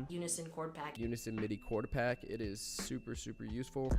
Unison chord pack. Unison MIDI chord pack. It is super useful.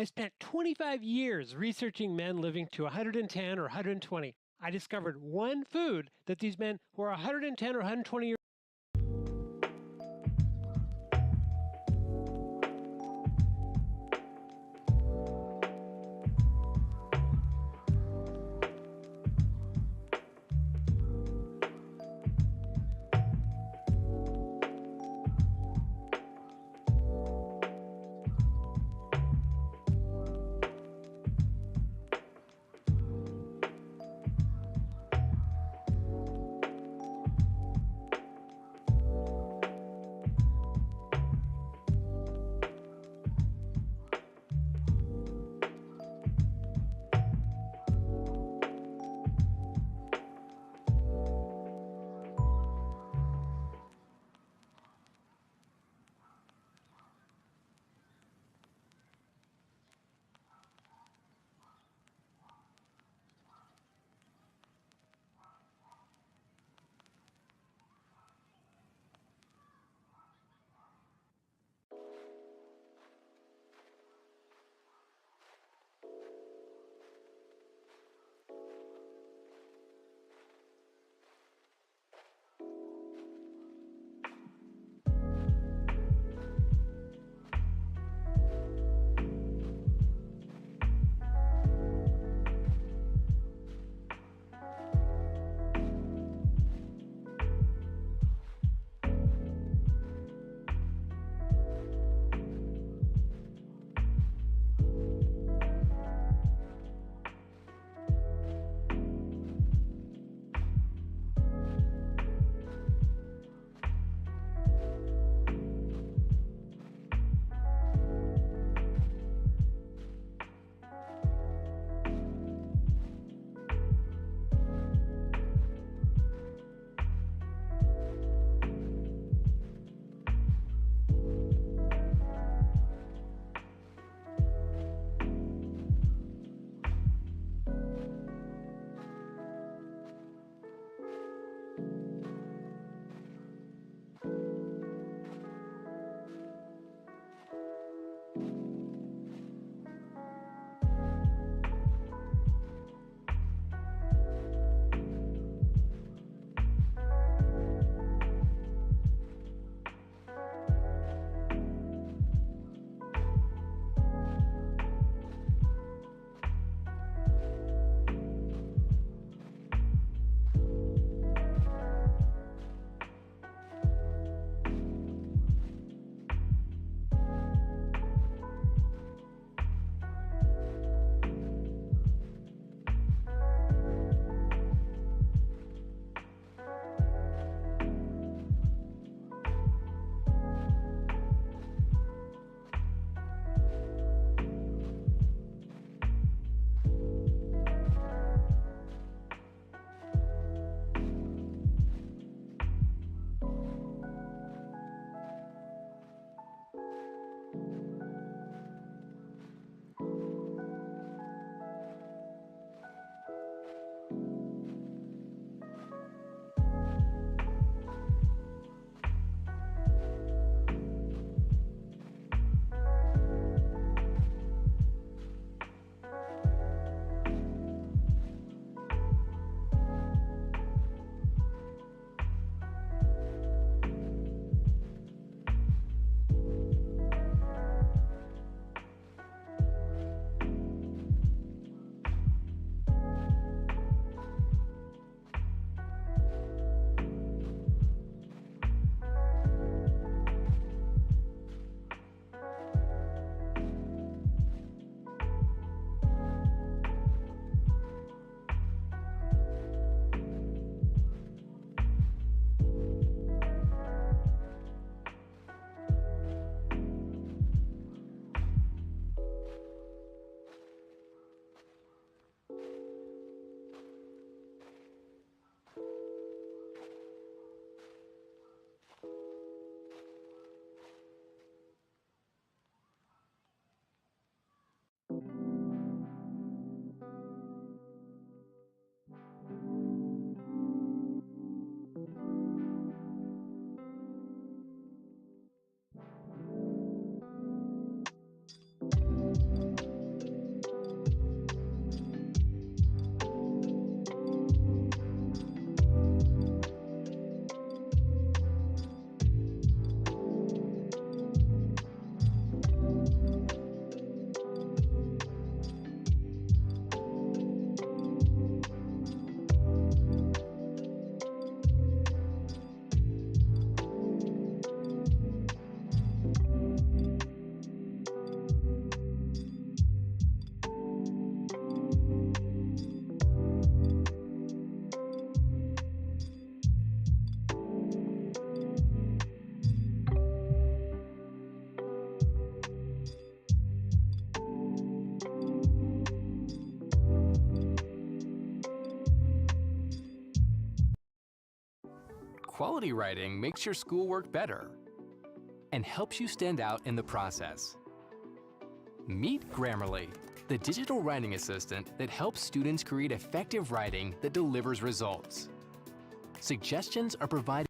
I spent 25 years researching men living to 110 or 120. I discovered one food that these men who are 110 or 120 years Quality writing makes your schoolwork better and helps you stand out in the process. Meet Grammarly, the digital writing assistant that helps students create effective writing that delivers results. Suggestions are provided.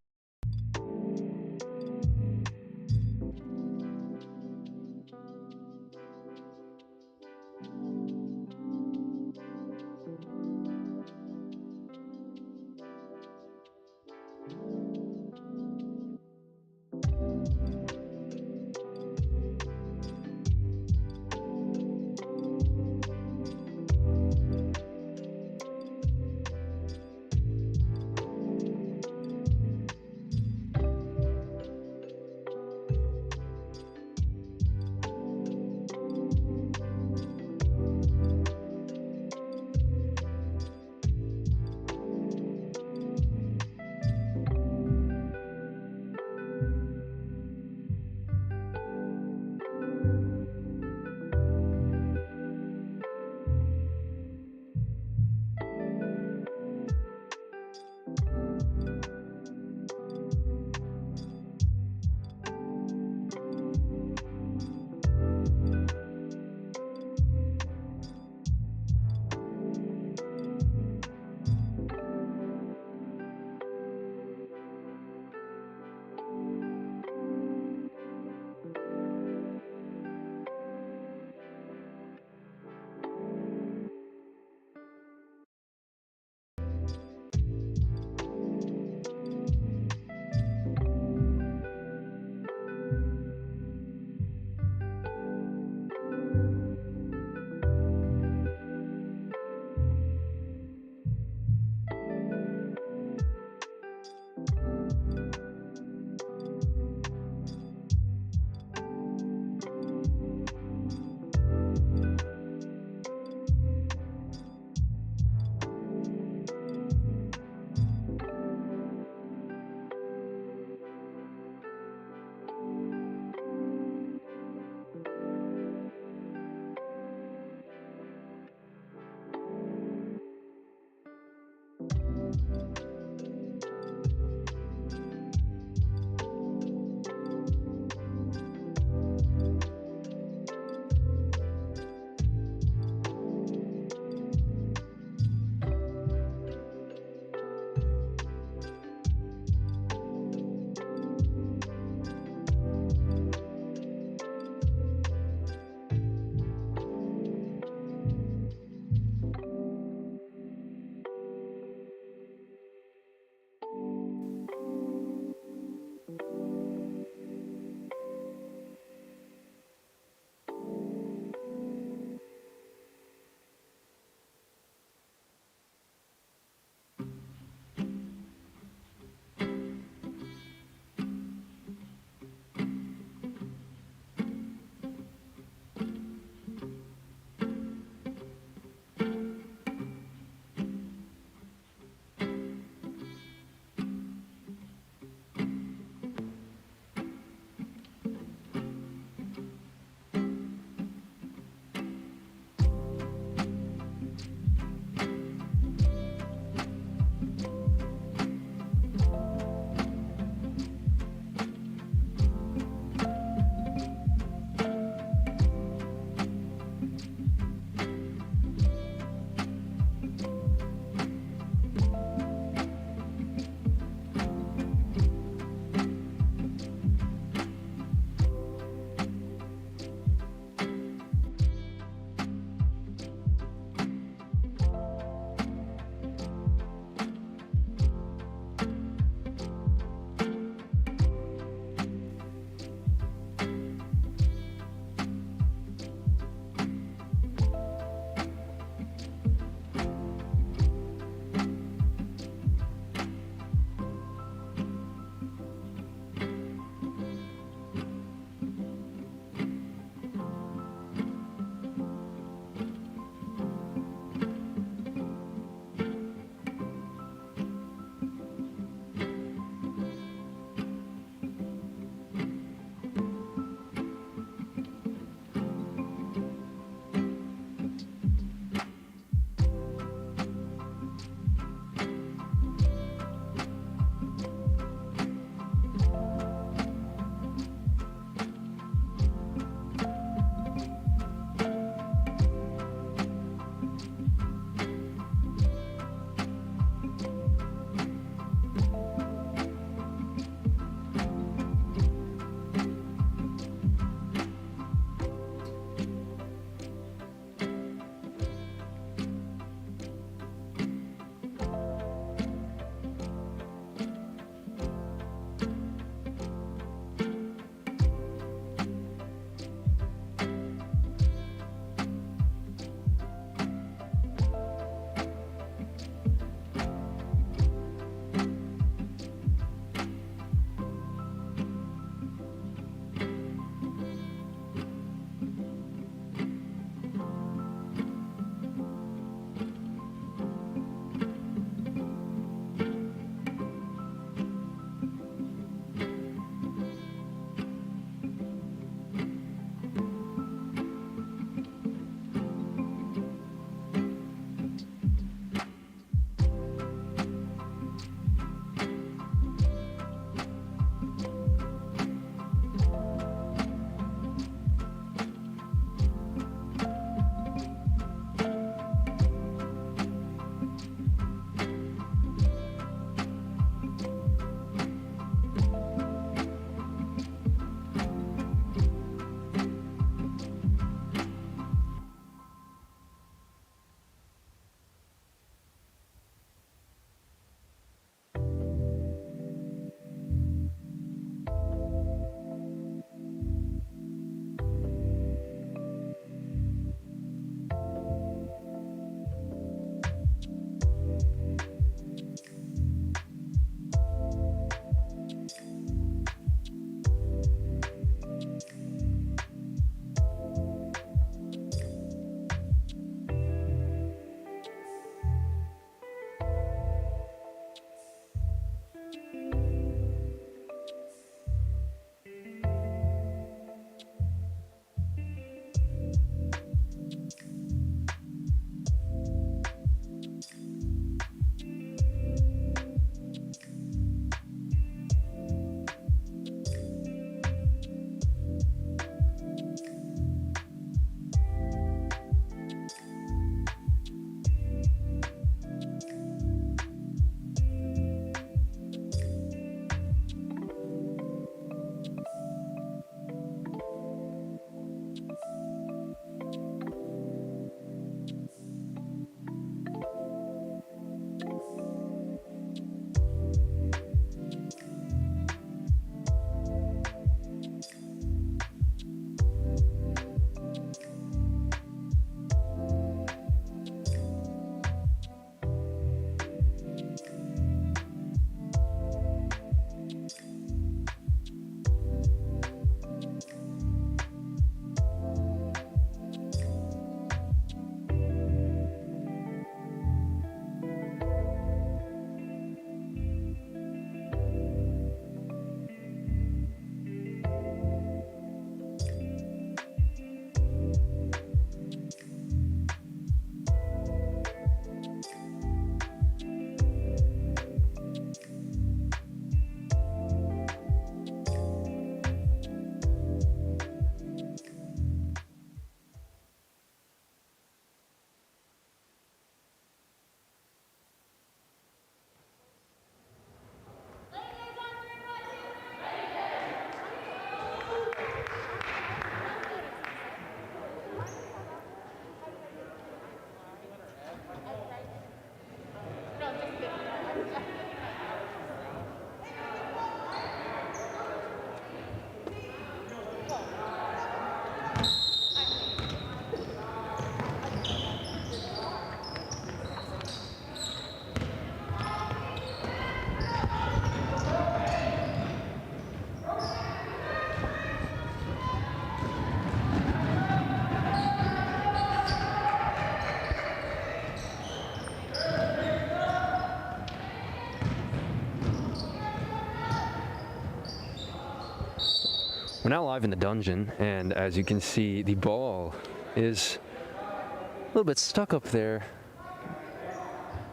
We're now live in the dungeon, and as you can see, the ball is a little bit stuck up there.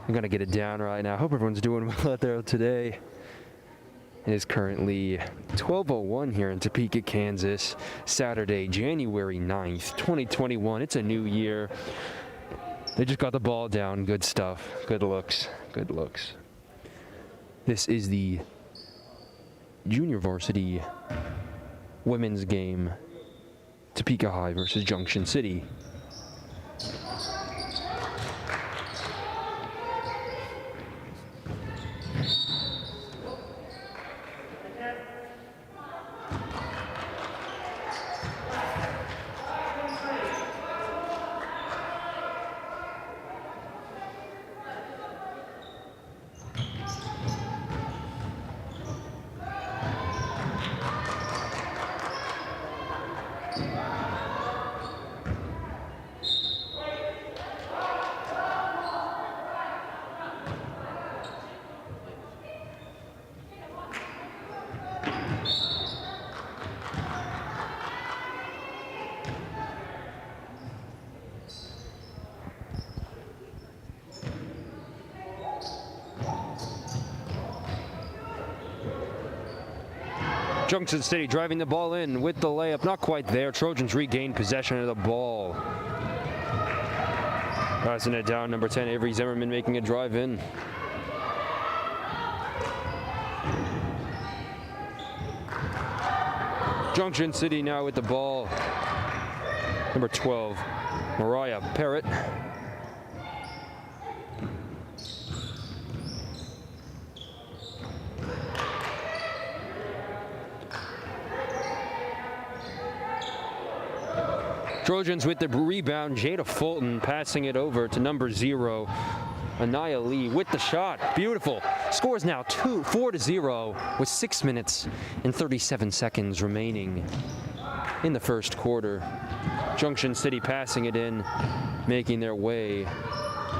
I'm gonna get it down right now. Hope everyone's doing well out there today. It is currently 12:01 here in Topeka, Kansas, Saturday, January 9th, 2021. It's a new year. They just got the ball down. Good stuff. Good looks. Good looks. This is the junior varsity women's game, Topeka High versus Junction City. Junction City driving the ball in with the layup, not quite there. Trojans regain possession of the ball. Passing it down, number 10, Avery Zimmerman making a drive in. Junction City now with the ball. Number 12, Mariah Parrott. Trojans with the rebound. Jada Fulton passing it over to number 0, Anaya Lee with the shot. Beautiful. Scores now 4-0 with 6 minutes and 37 seconds remaining in the first quarter. Junction City passing it in, making their way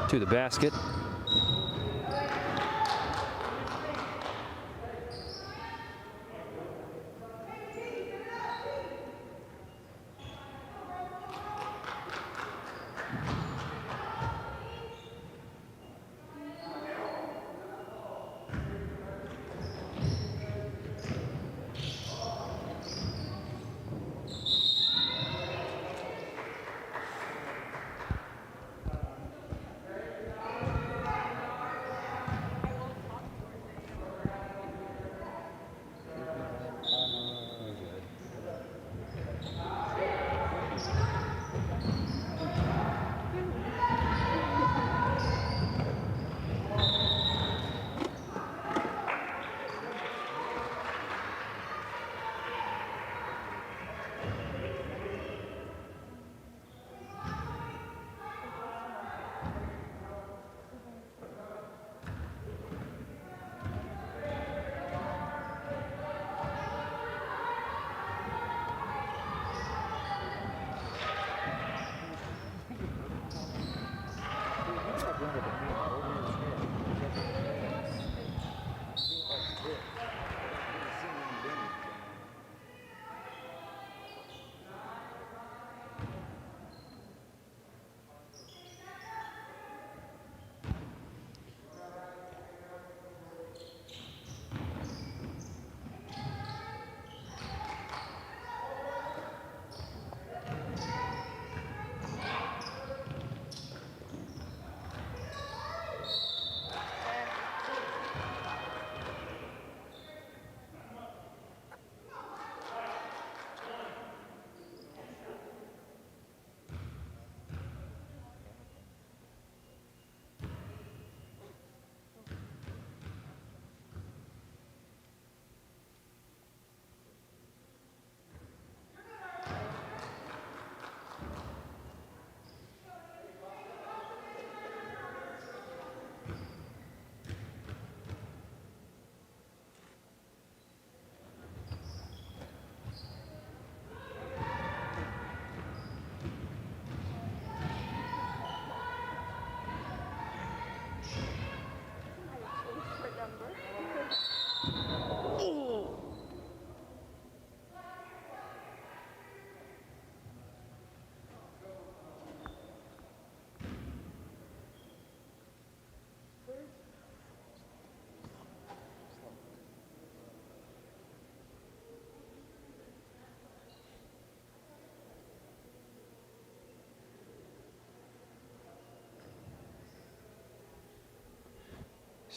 to the basket.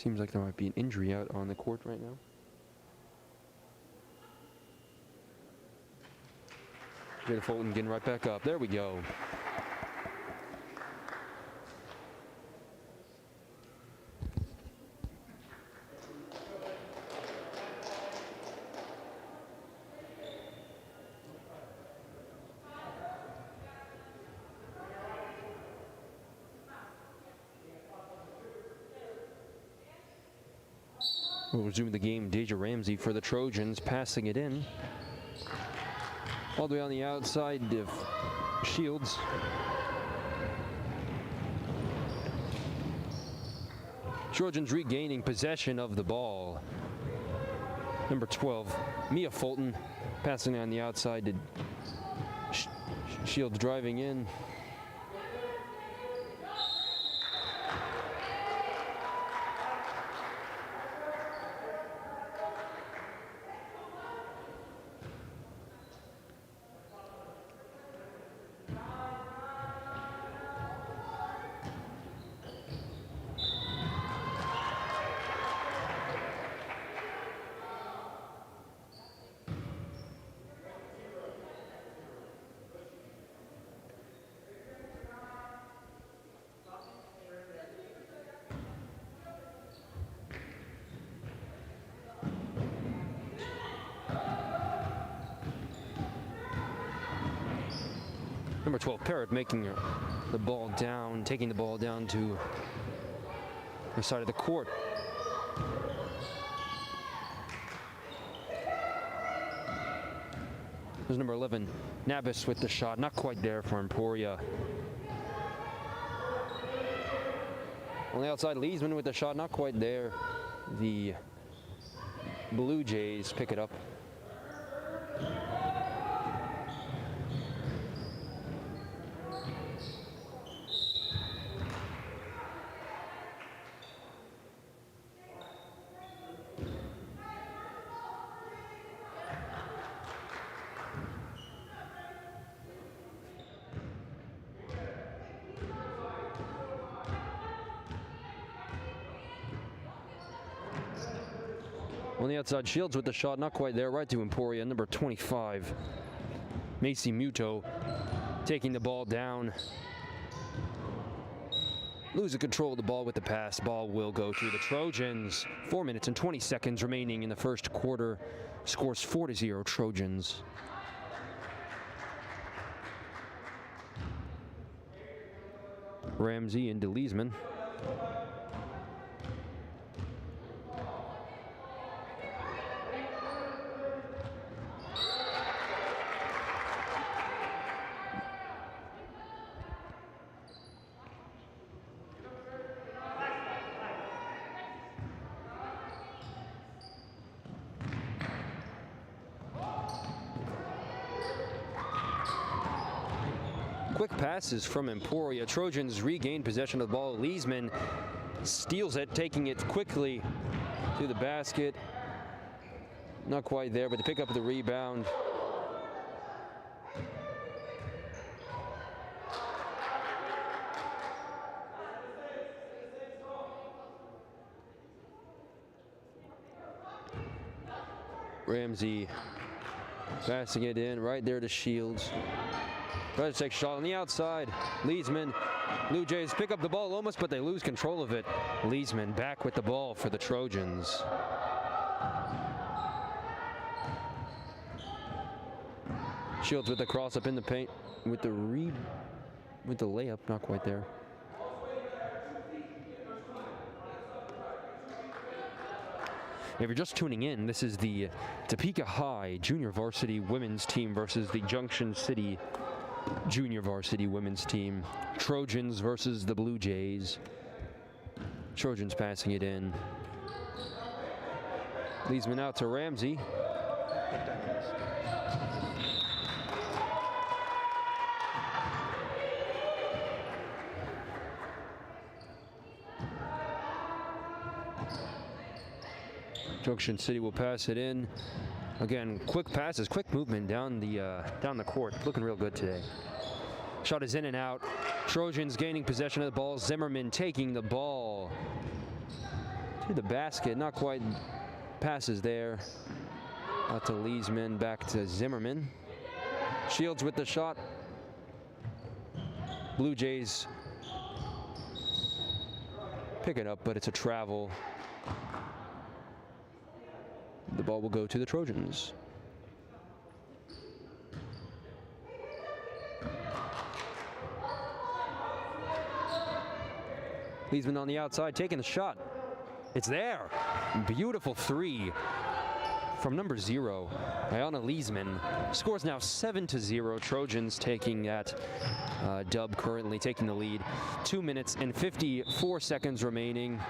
Seems like there might be an injury out on the court right now. Jada Fulton getting right back up. There we go. We'll resume the game. Deja Ramsey for the Trojans, passing it in. All the way on the outside of Shields. Trojans regaining possession of the ball. Number 12, Mia Fulton, passing on the outside to Shields driving in. Number 12, Parrott making the ball down, taking the ball down to the side of the court. There's number 11, Nabis with the shot, not quite there for Emporia. On the outside, Leesman with the shot, not quite there. The Blue Jays pick it up. On the outside, Shields with the shot, not quite there, right to Emporia, number 25. Macy Muto taking the ball down. Losing control of the ball with the pass. Ball will go through the Trojans. 4 minutes and 20 seconds remaining in the first quarter. Scores 4-0 Trojans. Ramsey into Leesman. Quick passes from Emporia. Trojans regain possession of the ball. Leesman steals it, taking it quickly to the basket. Not quite there, but to pick up the rebound. Ramsey passing it in right there to Shields. Tries to take a shot on the outside. Leesman, Blue Jays pick up the ball almost, but they lose control of it. Leesman back with the ball for the Trojans. Shields with the cross up in the paint, with the layup, not quite there. If you're just tuning in, this is the Topeka High Junior Varsity Women's Team versus the Junction City Junior Varsity Women's Team. Trojans versus the Blue Jays. Trojans passing it in. Leesman out to Ramsey. Junction City will pass it in. Again, quick passes, quick movement down the court. Looking real good today. Shot is in and out. Trojans gaining possession of the ball. Zimmerman taking the ball to to the basket, not quite. Passes there. Out to Leesman, back to Zimmerman. Shields with the shot. Blue Jays pick it up, but it's a travel. The ball will go to the Trojans. Leesman on the outside, taking the shot. It's there. Beautiful three from number 0, Ayanna Leesman. Scores now 7-0. Trojans taking that dub, currently taking the lead. 2 minutes and 54 seconds remaining.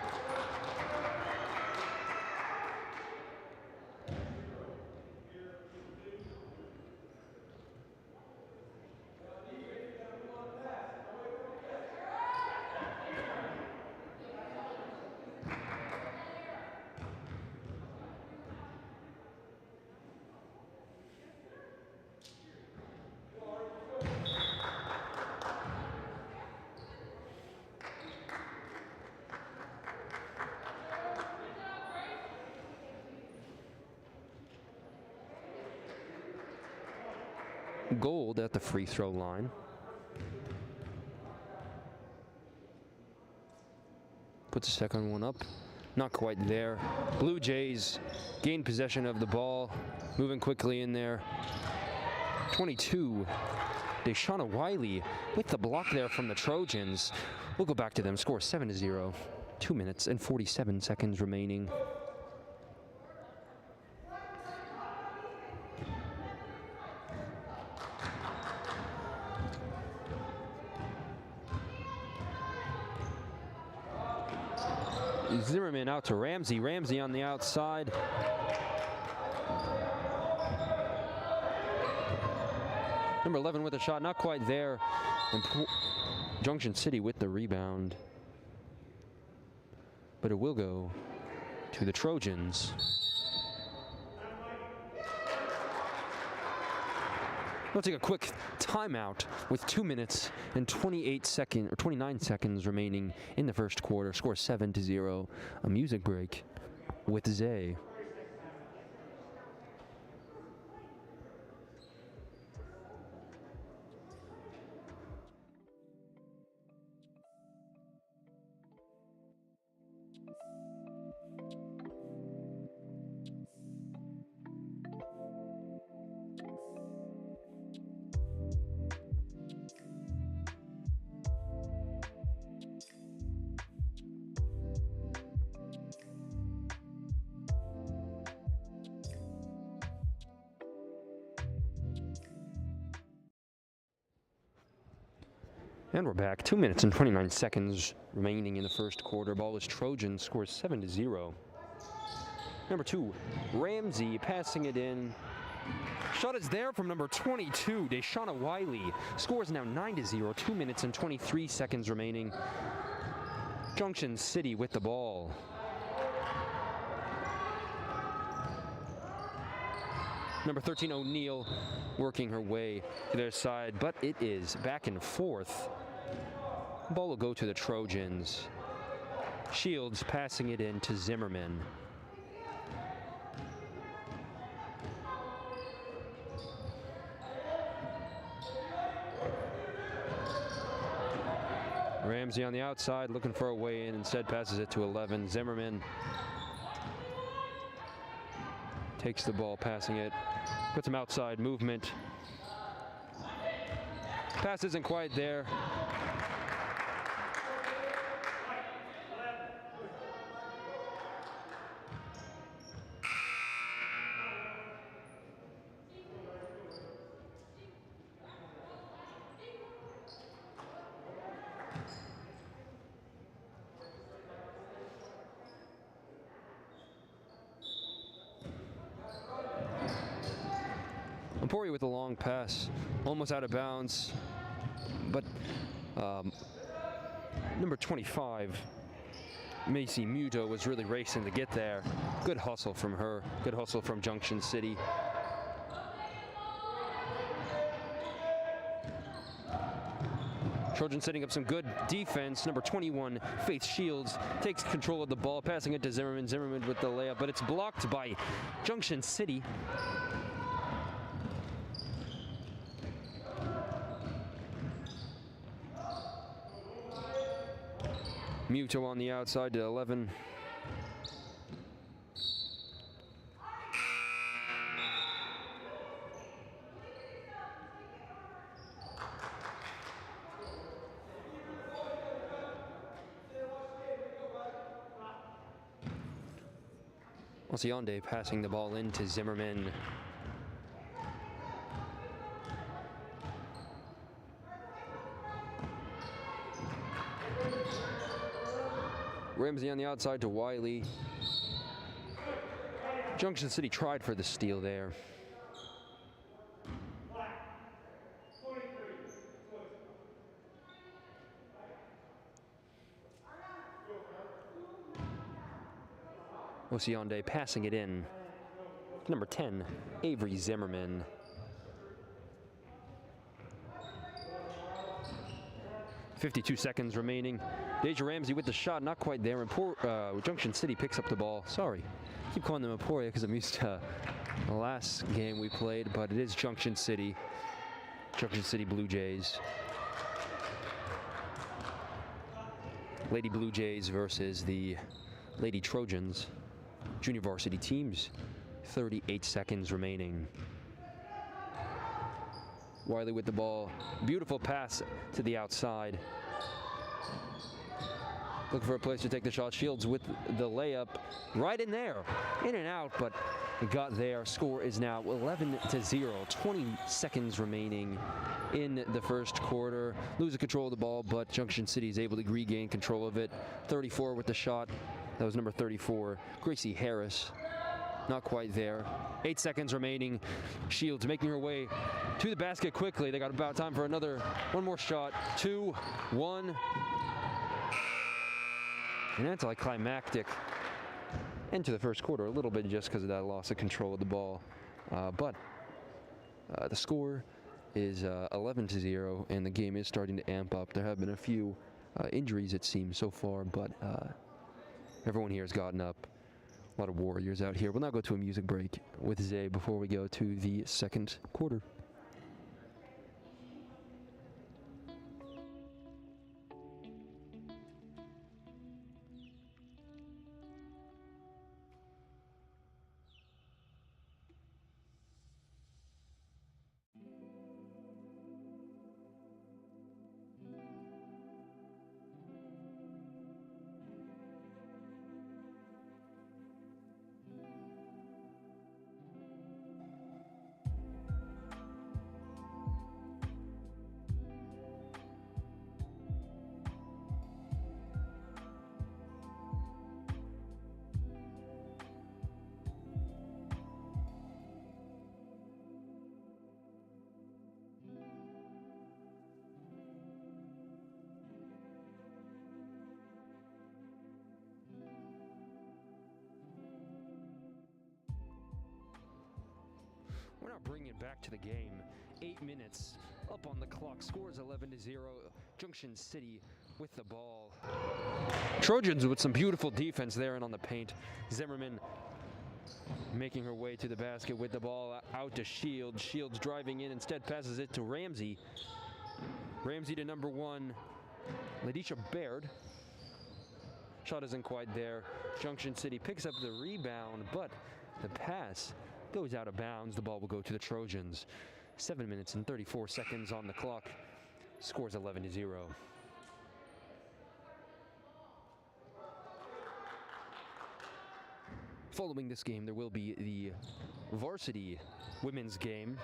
Gold at the free throw line. Puts the second one up. Not quite there. Blue Jays gain possession of the ball. Moving quickly in there. 22. Deshauna Wiley with the block there from the Trojans. We'll go back to them. Score 7-0. 2 minutes and 47 seconds remaining. Zimmerman out to Ramsey. Ramsey on the outside. Number 11 with a shot, not quite there. And Junction City with the rebound. But it will go to the Trojans. We'll take a quick timeout with 2 minutes and 29 seconds remaining in the first quarter. Score 7-0. A music break with Zay. And we're back. 2 minutes and 29 seconds remaining in the first quarter. Ball is Trojan, scores 7-0. Number 2, Ramsey passing it in. Shot is there from number 22, Deshauna Wiley. Scores now 9-0. 2 minutes and 23 seconds remaining. Junction City with the ball. Number 13, O'Neal, working her way to their side, but it is back and forth. Ball will go to the Trojans. Shields passing it in to Zimmerman. Ramsey on the outside looking for a way in, instead passes it to 11. Zimmerman takes the ball, passing it, puts him outside, movement. Pass isn't quite there. Emporia with a long pass, almost out of bounds, but number 25, Macy Muto, was really racing to get there. Good hustle from her, good hustle from Junction City. Trojans setting up some good defense. Number 21, Faith Shields, takes control of the ball, passing it to Zimmerman. Zimmerman with the layup, but it's blocked by Junction City. Muto on the outside to 11. Osiande passing the ball into Zimmerman. Ramsey on the outside to Wiley. Junction City tried for the steal there. Osiande passing it in. Number 10, Avery Zimmerman. .52 seconds remaining. Deja Ramsey with the shot, not quite there. And Junction City picks up the ball. Sorry, I keep calling them Emporia because I'm used to the last game we played, but it is Junction City. Junction City Blue Jays. Lady Blue Jays versus the Lady Trojans. Junior varsity teams. 38 seconds remaining. Wiley with the ball. Beautiful pass to the outside. Looking for a place to take the shot. Shields with the layup. Right in there. In and out, but it got there. Score is now 11-0. 20 seconds remaining in the first quarter. Losing control of the ball, but Junction City is able to regain control of it. 34 with the shot. That was number 34, Gracie Harris. Not quite there. 8 seconds remaining. Shields making her way to the basket quickly. They got about time for one more shot. 2, 1. An anticlimactic end to the first quarter, a little bit just because of that loss of control of the ball. But the score is 11-0, and the game is starting to amp up. There have been a few injuries, it seems, so far, but everyone here has gotten up. A lot of Warriors out here. We'll now go to a music break with Zay before we go to the second quarter. We're now bringing it back to the game. 8 minutes up on the clock. Scores 11-0. Junction City with the ball. Trojans with some beautiful defense there and on the paint. Zimmerman making her way to the basket with the ball out to Shields. Shields driving in, instead passes it to Ramsey. Ramsey to number 1, Ladisha Baird. Shot isn't quite there. Junction City picks up the rebound, but the pass goes out of bounds. The ball will go to the Trojans. 7 minutes and 34 seconds on the clock. Scores 11-0. Following this game, there will be the varsity women's game.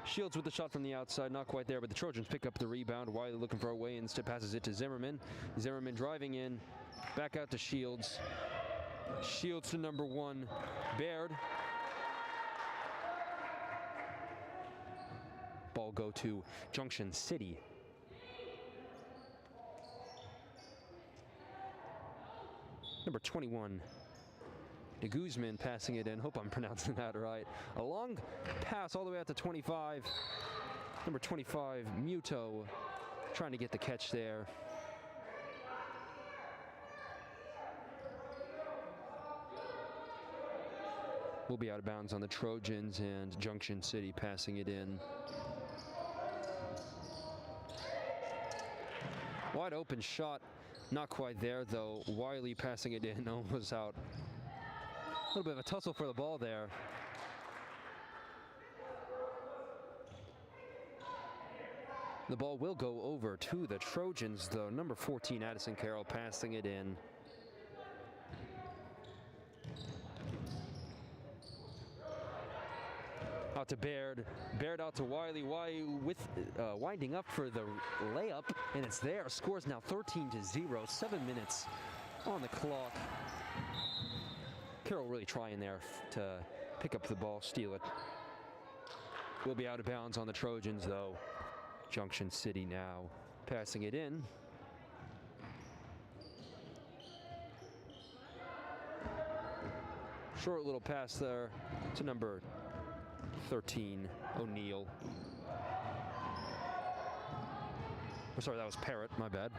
Shields with the shot from the outside, not quite there, but the Trojans pick up the rebound. Wiley looking for a way, instead passes it to Zimmerman. Zimmerman driving in, back out to Shields. Shields to number 1, Baird. Ball go to Junction City. Number 21, de Guzman passing it in. Hope I'm pronouncing that right. A long pass all the way out to 25. Number 25, Muto, trying to get the catch there. Will be out of bounds on the Trojans, and Junction City passing it in. Wide open shot, not quite there though. Wiley passing it in, almost out. A little bit of a tussle for the ball there. The ball will go over to the Trojans though. Number 14, Addison Carroll, passing it in. Out to Baird. Baird out to Wiley. Wiley with winding up for the layup, and it's there. Scores now 13-0. 7 minutes on the clock. Carroll really trying there to pick up the ball, steal it. Will be out of bounds on the Trojans though. Junction City now passing it in. Short little pass there to number 13, O'Neal. Oh, sorry, that was Parrott, my bad.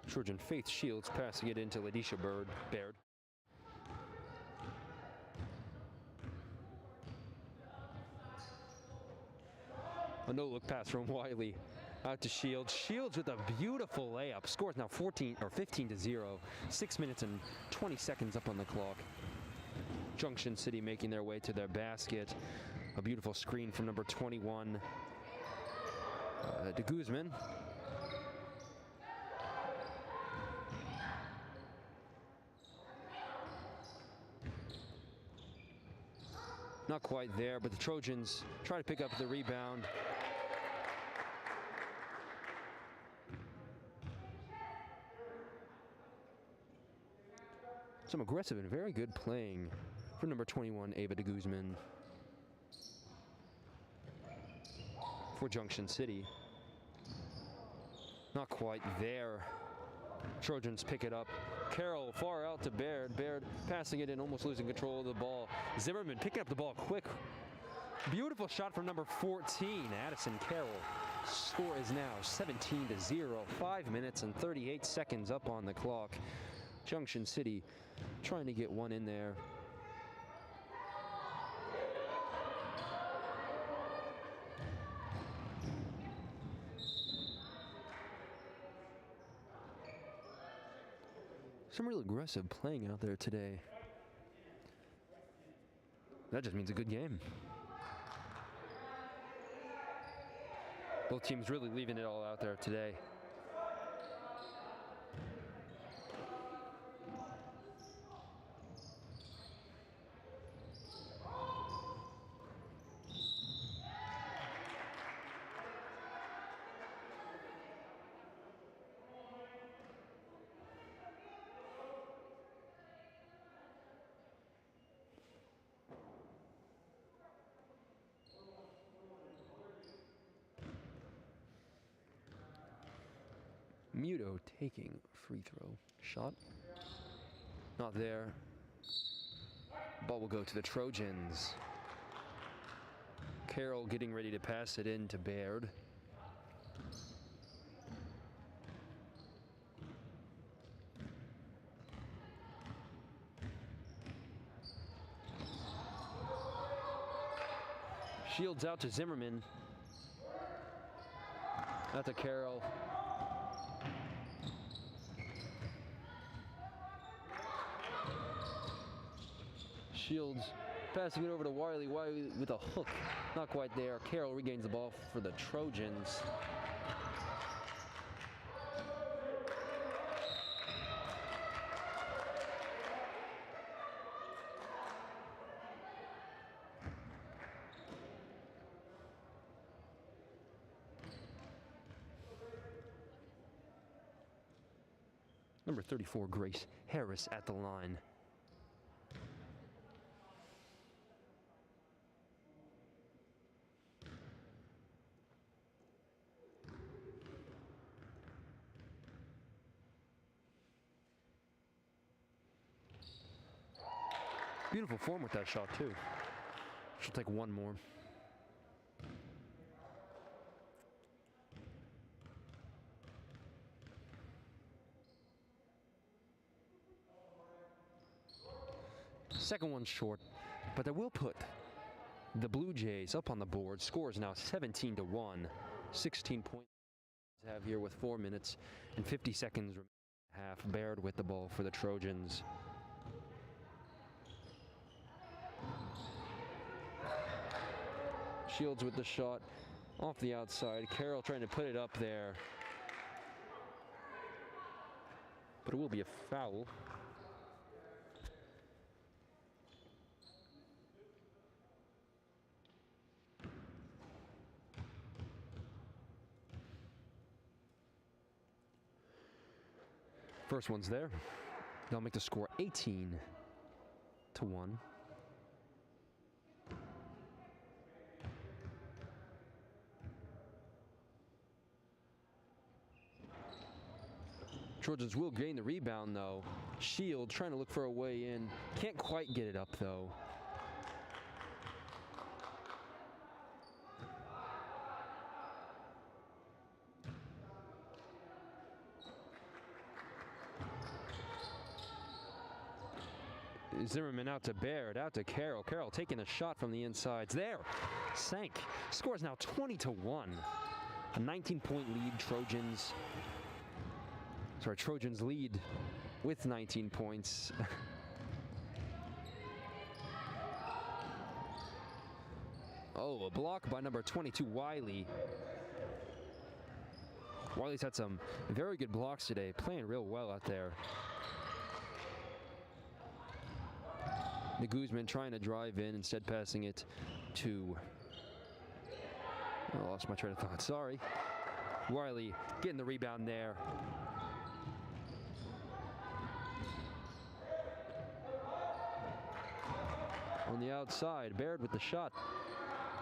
Trojan Faith Shields passing it into Ladisha Baird. A no-look pass from Wiley out to Shields. Shields with a beautiful layup. Scores now 15-0. 6 minutes and 20 seconds up on the clock. Junction City making their way to their basket. A beautiful screen from number 21, de Guzman. Not quite there, but the Trojans try to pick up the rebound. Some aggressive and very good playing for number 21, Ava de Guzman. For Junction City. Not quite there. Trojans pick it up. Carroll far out to Baird. Baird passing it in, almost losing control of the ball. Zimmerman picking up the ball quick. Beautiful shot from number 14, Addison Carroll. Score is now 17-0. 5 minutes and 38 seconds up on the clock. Junction City trying to get one in there. Some real aggressive playing out there today. That just means a good game. Both teams really leaving it all out there today. Muto taking free throw shot. Not there. Ball will go to the Trojans. Carroll getting ready to pass it in to Baird. Shields out to Zimmerman. Out to Carroll. Shields passing it over to Wiley. Wiley with a hook. Not quite there. Carroll regains the ball for the Trojans. Number 34, Grace Harris at the line. Beautiful form with that shot, too. She'll take one more. Second one short, but that will put the Blue Jays up on the board. Score is now 17-1. 16 points have here with 4 minutes and 50 seconds half. Baird with the ball for the Trojans. Shields with the shot off the outside. Carroll trying to put it up there, but it will be a foul. First one's there. They'll make the score 18-1. Trojans will gain the rebound though. Shield trying to look for a way in. Can't quite get it up though. Zimmerman out to Baird, out to Carroll. Carroll taking a shot from the inside. It's there. Sank. Score is now 20-1. A 19-point lead. Trojans lead with 19 points. Oh, a block by number 22, Wiley. Wiley's had some very good blocks today, playing real well out there. Guzman trying to drive in, instead passing it to... I lost my train of thought, sorry. Wiley getting the rebound there. On the outside, Baird with the shot.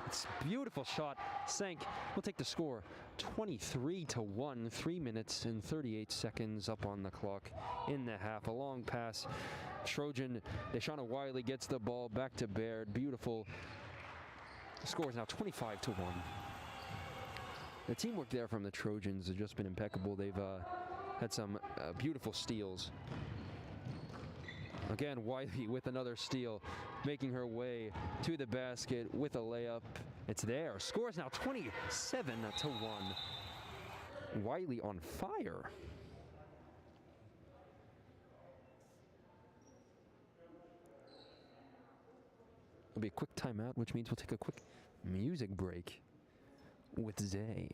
It's a beautiful shot. Sank. We'll take the score 23-1. 3 minutes and 38 seconds up on the clock in the half. A long pass. Trojan, Deshauna Wiley gets the ball back to Baird. Beautiful. The score is now 25-1. The teamwork there from the Trojans has just been impeccable. They've had some beautiful steals. Again, Wiley with another steal, making her way to the basket with a layup. It's there. Score is now 27-1. Wiley on fire. It'll be a quick timeout, which means we'll take a quick music break with Zay.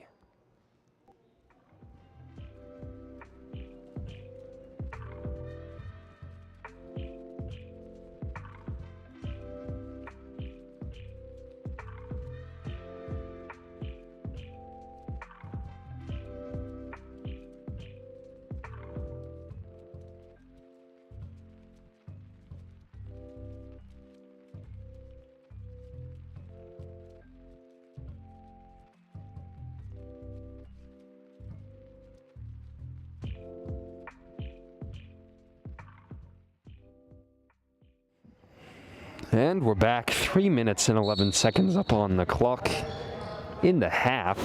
And we're back. 3 minutes and 11 seconds up on the clock in the half.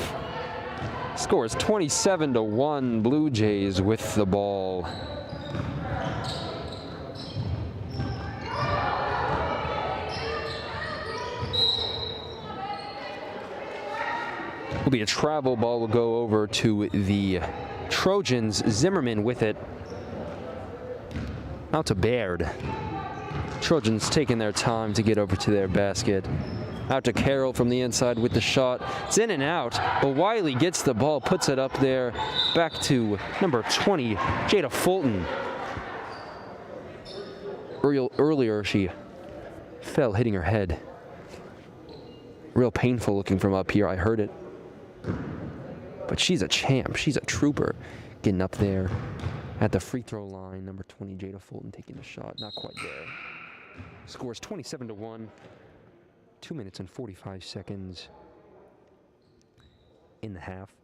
Score is 27-1. Blue Jays with the ball. Will be a travel ball. Will go over to the Trojans. Zimmerman with it. Out to Baird. Trojans taking their time to get over to their basket. Out to Carroll from the inside with the shot. It's in and out, but Wiley gets the ball, puts it up there. Back to number 20, Jada Fulton. Earlier, she fell hitting her head. Real painful looking from up here, I heard it. But she's a champ, she's a trooper. Getting up there at the free throw line. Number 20, Jada Fulton taking the shot, not quite there. Scores 27-1. 2 minutes and 45 seconds in the half.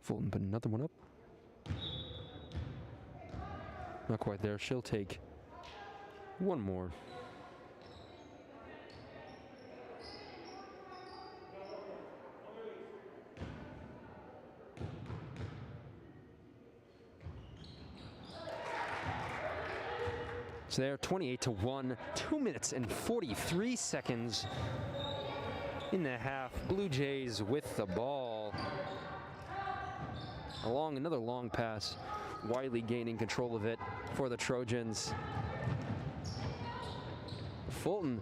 Fulton put another one up. Not quite there. She'll take one more. So there, 28-1, 2 minutes and 43 seconds in the half. Blue Jays with the ball. Another long pass. Wiley gaining control of it for the Trojans. Fulton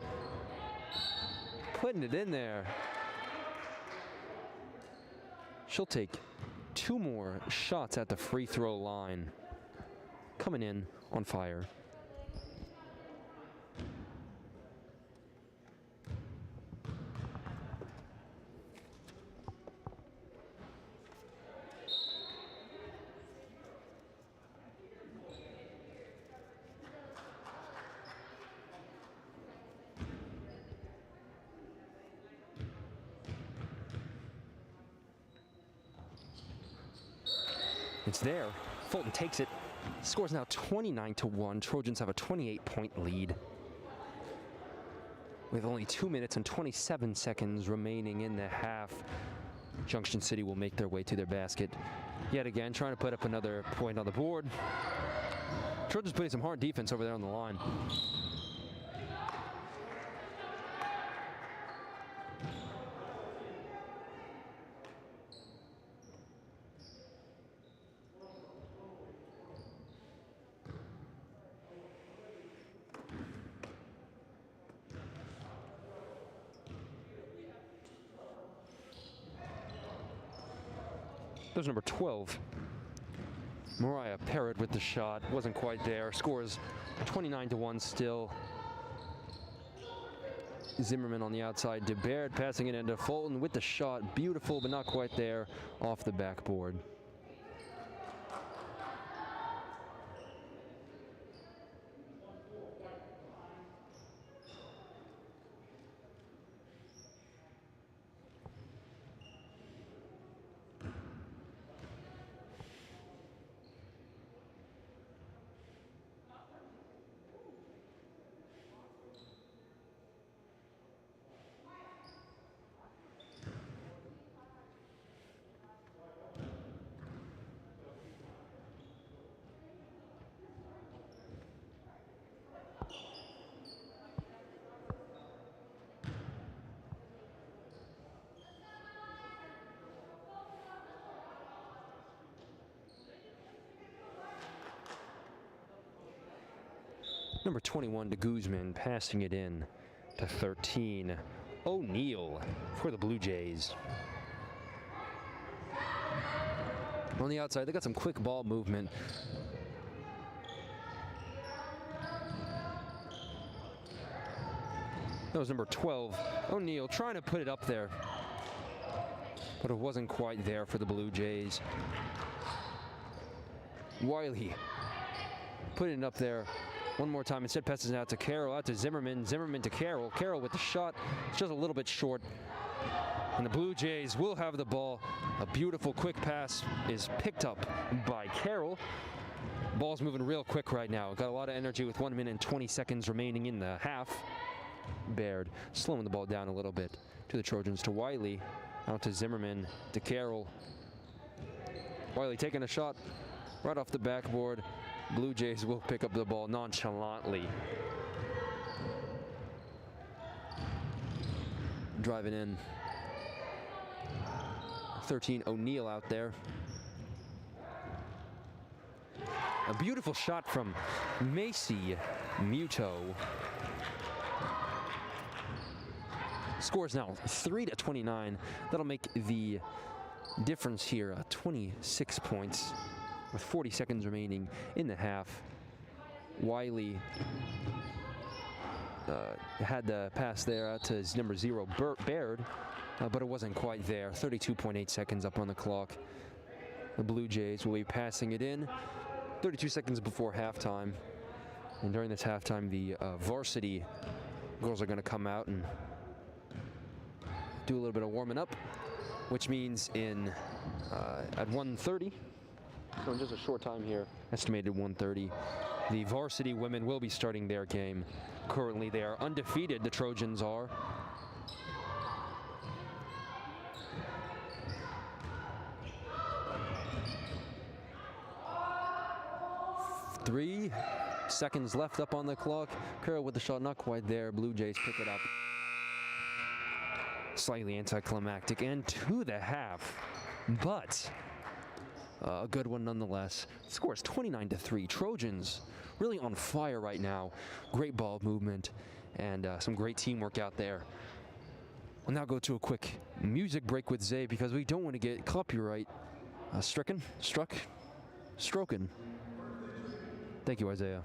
putting it in there. She'll take 2 more shots at the free throw line. Coming in on fire. It's there. Fulton takes it. Scores now 29-1. Trojans have a 28-point lead. With only 2 minutes and 27 seconds remaining in the half, Junction City will make their way to their basket. Yet again, trying to put up another point on the board. Trojans putting some hard defense over there on the line. There's number 12. Mariah Parrott with the shot. Wasn't quite there. Scores 29-1 still. Zimmerman on the outside to Baird, passing it into Fulton with the shot. Beautiful, but not quite there off the backboard. Number 21 to Guzman, passing it in to 13. O'Neal for the Blue Jays. On the outside, they got some quick ball movement. That was number 12. O'Neal trying to put it up there, but it wasn't quite there for the Blue Jays. Wiley putting it up there one more time. Instead passes it out to Carroll, out to Zimmerman. Zimmerman to Carroll. Carroll with the shot. It's just a little bit short. And the Blue Jays will have the ball. A beautiful quick pass is picked up by Carroll. Ball's moving real quick right now. Got a lot of energy with 1 minute and 20 seconds remaining in the half. Baird slowing the ball down a little bit to the Trojans, to Wiley. Out to Zimmerman, to Carroll. Wiley taking a shot right off the backboard. Blue Jays will pick up the ball nonchalantly. Driving in. 13, O'Neal out there. A beautiful shot from Macy Muto. Scores now 3-29. That'll make the difference here 26 points. With 40 seconds remaining in the half. Wiley had the pass there out to number 0, Baird, but it wasn't quite there. 32.8 seconds up on the clock. The Blue Jays will be passing it in 32 seconds before halftime. And during this halftime, the Varsity girls are going to come out and do a little bit of warming up, which means at 1:30, so in just a short time here, estimated 1:30, the varsity women will be starting their game. Currently, they are undefeated, the Trojans are. Three seconds left up on the clock. Curl with the shot, not quite there. Blue Jays pick it up. Slightly anticlimactic and to the half, but a good one nonetheless. The score is 29-3. Trojans really on fire right now. Great ball movement and some great teamwork out there. We'll now go to a quick music break with Zay because we don't want to get copyright stroken. Thank you, Isaiah.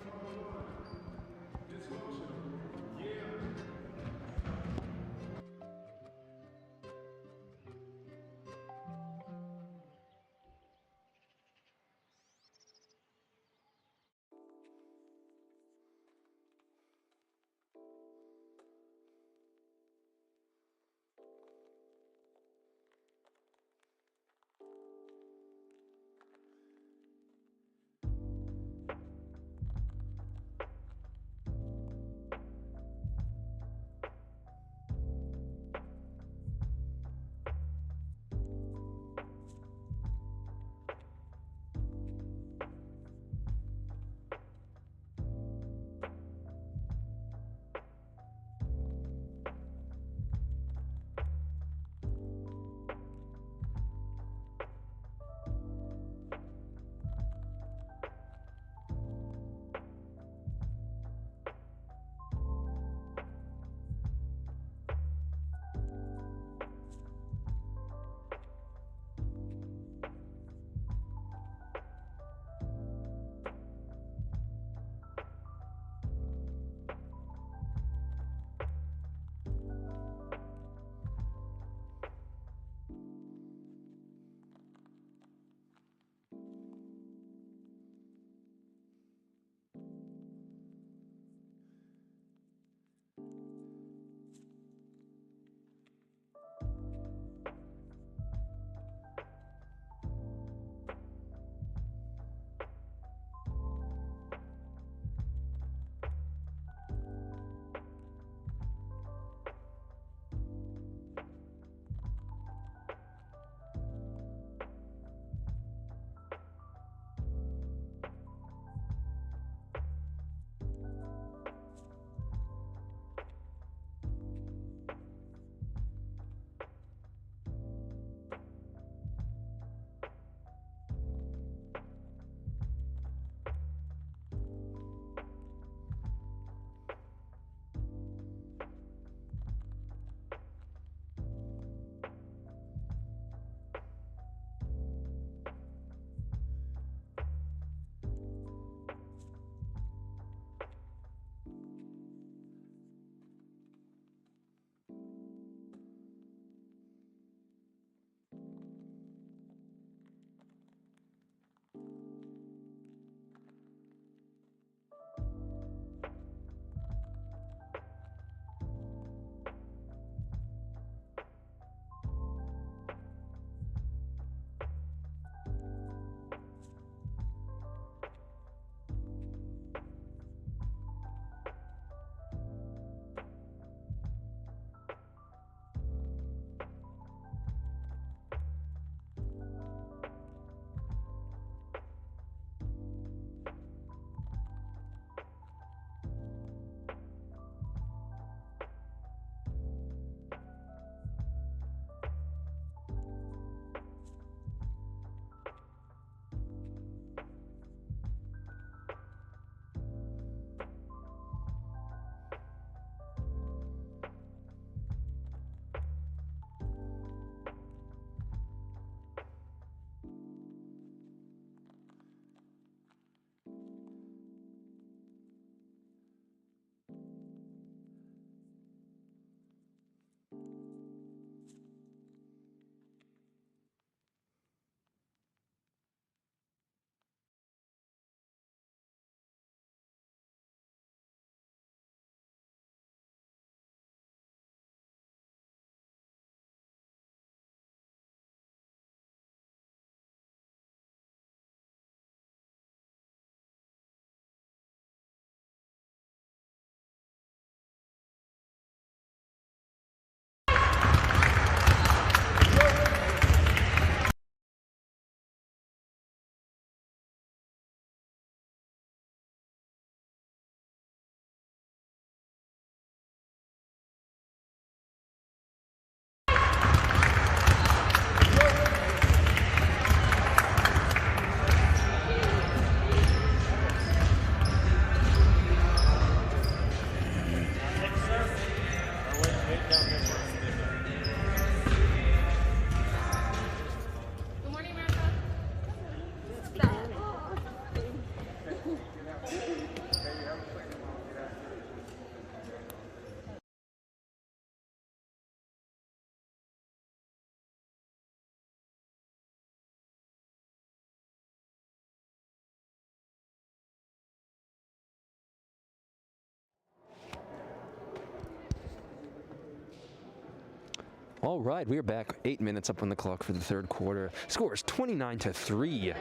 All right, we're back. 8 minutes up on the clock for the third quarter. Score is 29-3.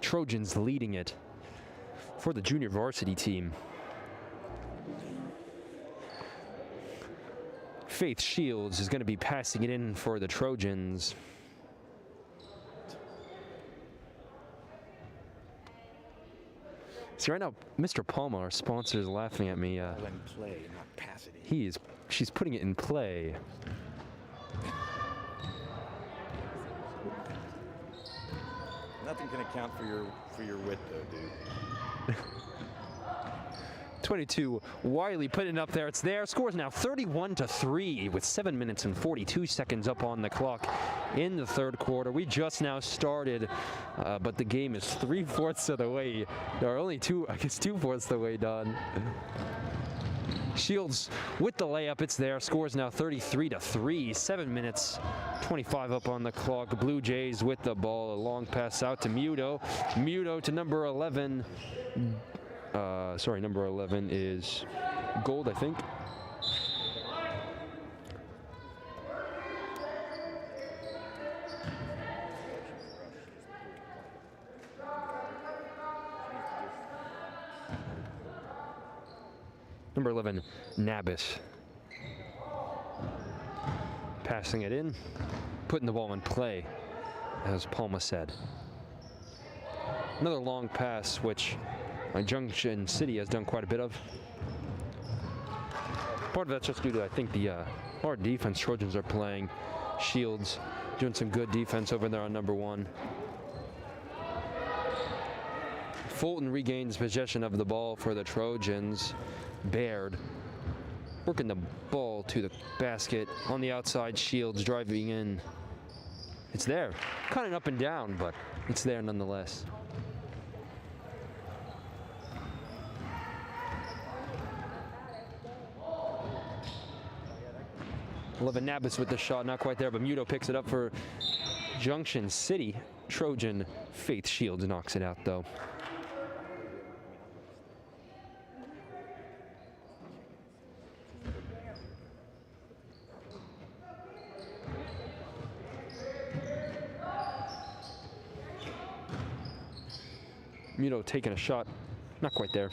Trojans leading it for the junior varsity team. Faith Shields is going to be passing it in for the Trojans. See, right now, Mr. Palma, our sponsor, is laughing at me. When play, not pass it in. She's putting it in play. Nothing can account for your wit, though, dude. 22, Wiley putting it up there. It's there. Score's now 31-3 with 7 minutes and 42 seconds up on the clock in the third quarter. We just now started, but the game is 3/4 of the way. There are only 2/4 of the way done. Shields with the layup. It's there. Score's now 33-3. 7 minutes 25 up on the clock. Blue Jays with the ball. A long pass out to Muto. Muto to number 11. Number 11 is Gold, I think. Number 11, Nabis. Passing it in, putting the ball in play, as Palma said. Another long pass, which Junction City has done quite a bit of. Part of that's just due to, I think, the hard defense Trojans are playing. Shields doing some good defense over there on number 1. Fulton regains possession of the ball for the Trojans. Baird working the ball to the basket on the outside. Shields driving in. It's there. Kind of up and down, but it's there nonetheless. Nabis with the shot, not quite there, but Muto picks it up for Junction City. Trojan Faith Shields knocks it out, though. Muto taking a shot, not quite there.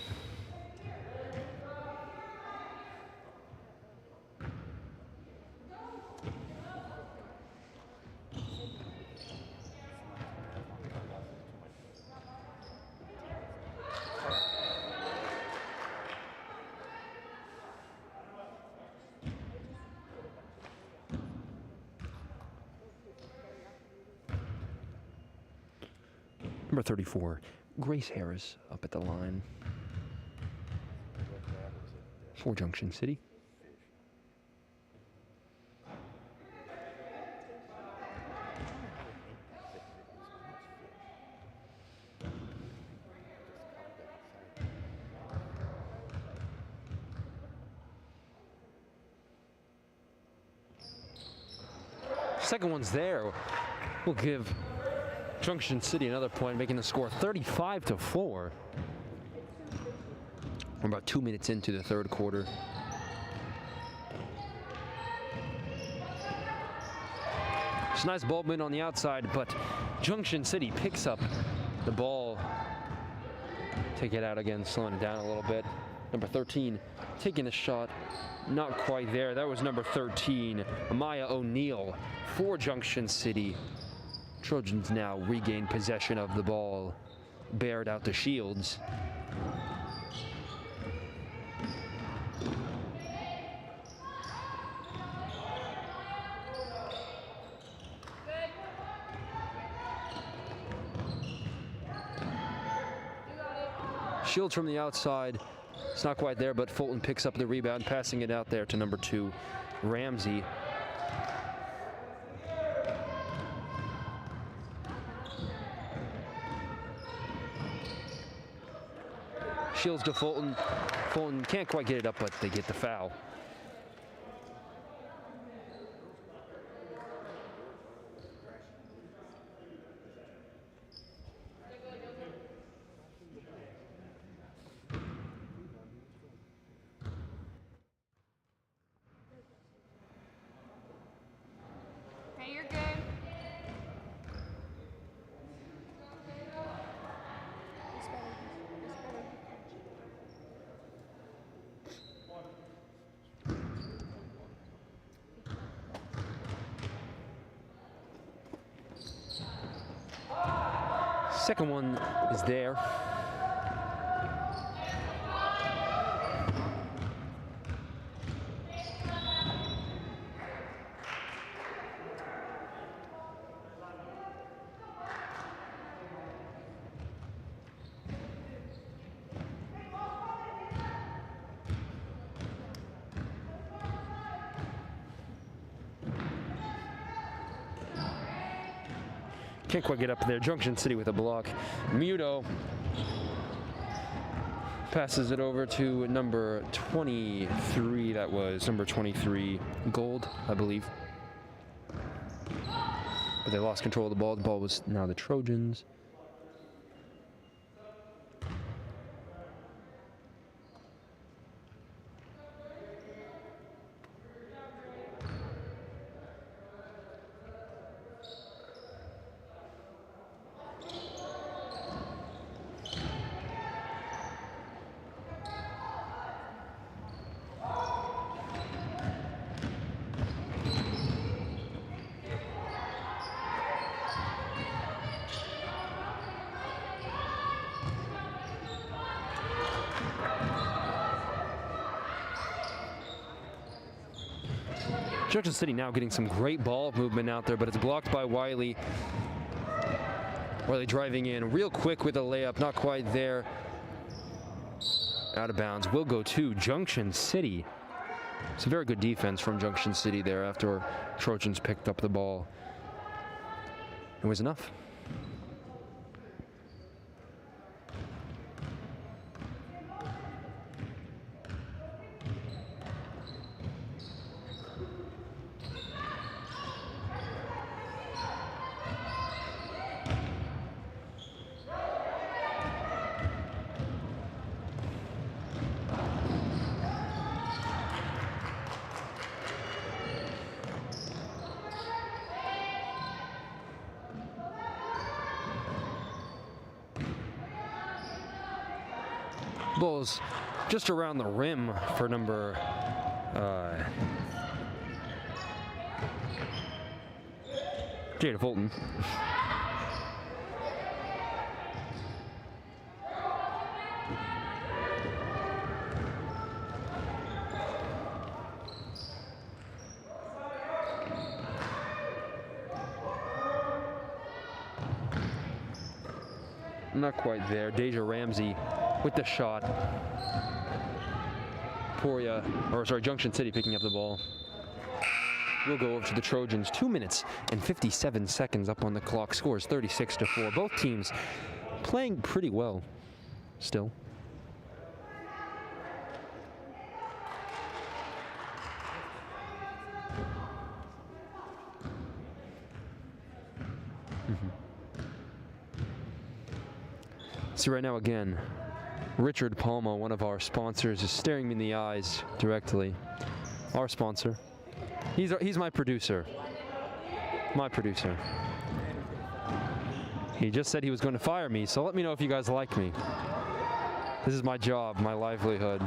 Number 34, Grace Harris up at the line for Junction City. Second one's there. We'll give Junction City another point, making the score 35-4. We're about 2 minutes into the third quarter. It's a nice ball movement on the outside, but Junction City picks up the ball. Take it out again, slowing it down a little bit. Number 13 taking a shot, not quite there. That was number 13, Amaya O'Neill for Junction City. Trojans now regain possession of the ball. Baird out to Shields. Shields from the outside. It's not quite there, but Fulton picks up the rebound, passing it out there to number 2, Ramsey. Shields to Fulton. Fulton can't quite get it up, but they get the foul. Second one is there. Can't quite get up there. Junction City with a block. Muto passes it over to number 23. That was number 23, Gold, I believe. But they lost control of the ball. The ball was now the Trojans. Junction City now getting some great ball movement out there, but it's blocked by Wiley. Wiley driving in real quick with a layup, not quite there. Out of bounds, will go to Junction City. It's a very good defense from Junction City there after Trojans picked up the ball. It was enough. Ball's just around the rim for number Jada Fulton. Not quite there. Deja Ramsey with the shot. Junction City picking up the ball. We'll go over to the Trojans. 2 minutes and 57 seconds up on the clock. Scores 36-4. Both teams playing pretty well still. See right now again, Richard Palma, one of our sponsors, is staring me in the eyes directly. Our sponsor. He's my producer. My producer. He just said he was going to fire me, so let me know if you guys like me. This is my job, my livelihood.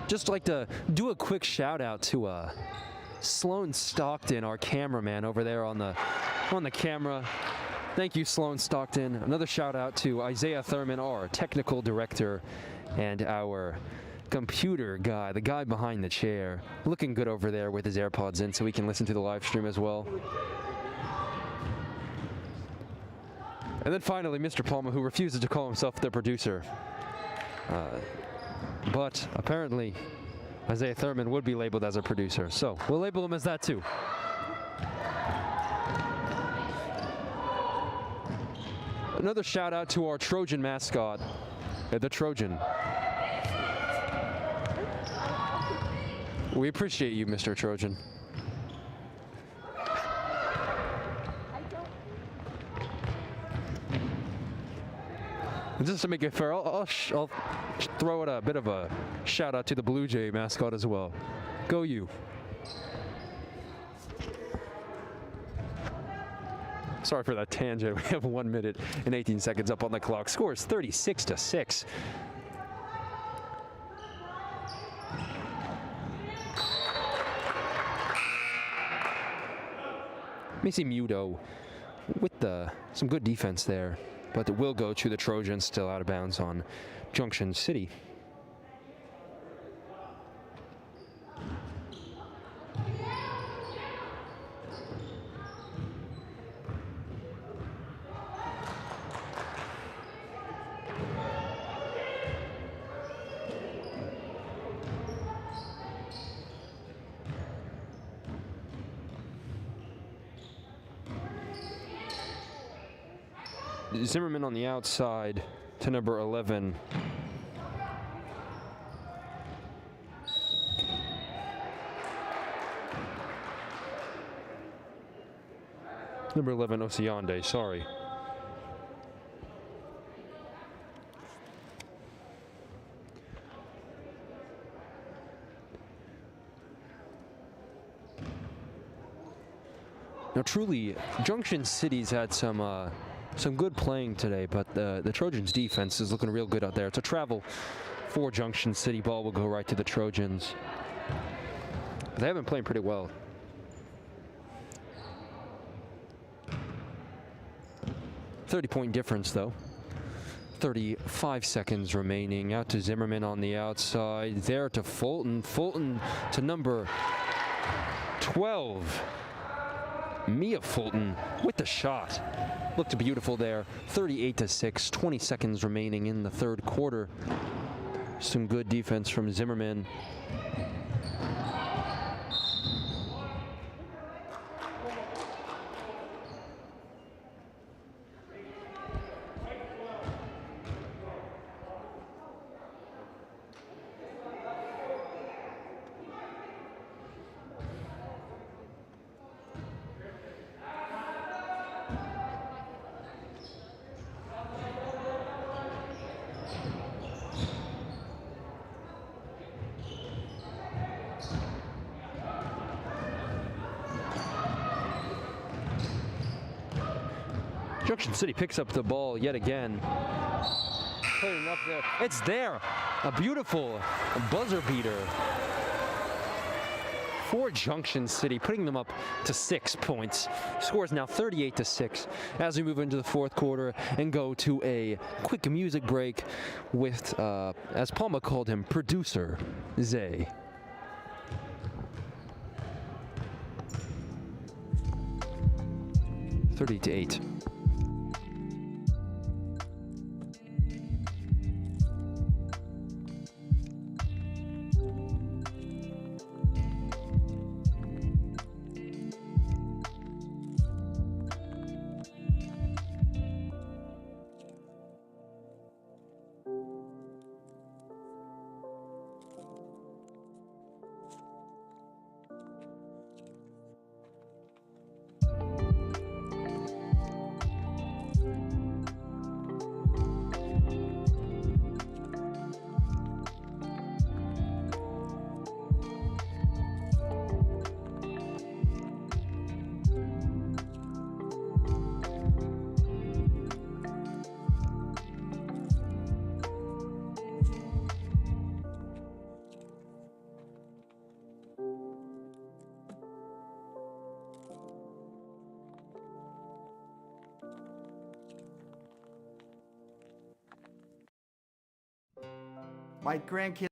Just like to do a quick shout out to Sloan Stockton, our cameraman over there on the camera. Thank you, Sloan Stockton. Another shout out to Issiah Thurman, our technical director, and our computer guy, the guy behind the chair, looking good over there with his AirPods in so we can listen to the live stream as well. And then finally, Mr. Palma, who refuses to call himself the producer. But apparently, Issiah Thurman would be labeled as a producer, so we'll label him as that too. Another shout out to our Trojan mascot, the Trojan. We appreciate you, Mr. Trojan. Just to make it fair, I'll throw out a bit of a shout out to the Blue Jay mascot as well. Go you. Sorry for that tangent. We have 1 minute and 18 seconds up on the clock. Scores 36-6. Macy Muto with some good defense there, but it will go to the Trojans, still out of bounds on Junction City. Zimmerman on the outside to number 11. Number 11, Osiande, sorry. Now truly, Junction City's had some good playing today, but the Trojans' defense is looking real good out there. It's a travel for Junction City. Ball will go right to the Trojans. They have been playing pretty well. .30 difference, though. 35 seconds remaining. Out to Zimmerman on the outside. There to Fulton. Fulton to number 12. Mia Fulton with the shot. Looked beautiful there. 38-6, 20 seconds remaining in the third quarter. Some good defense from Zimmerman. Junction City picks up the ball yet again. Putting up there. It's there. A beautiful buzzer beater for Junction City, putting them up to 6 points. Score is now 38-6 as we move into the fourth quarter and go to a quick music break with, as Palma called him, producer Zay. (30-8). My grandkids.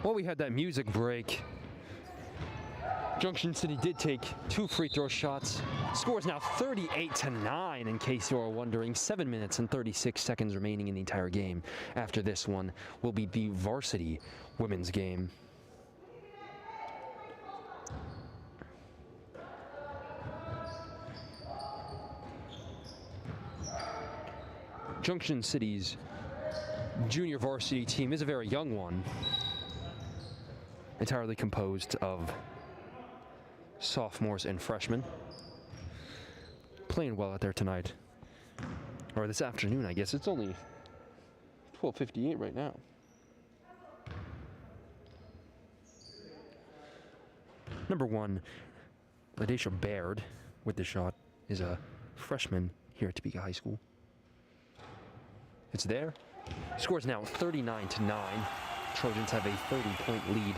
Well, we had that music break. Junction City did take 2 free throw shots. Score is now 38-9, in case you are wondering. 7 minutes and 36 seconds remaining in the entire game. After this one will be the varsity women's game. Junction City's junior varsity team is a very young one, entirely composed of sophomores and freshmen. Playing well out there tonight. Or this afternoon, I guess. It's only 12:58 right now. Number 1, Ladesha Baird with the shot is a freshman here at Topeka High School. It's there. Score's now 39-9. Trojans have a 30-point lead.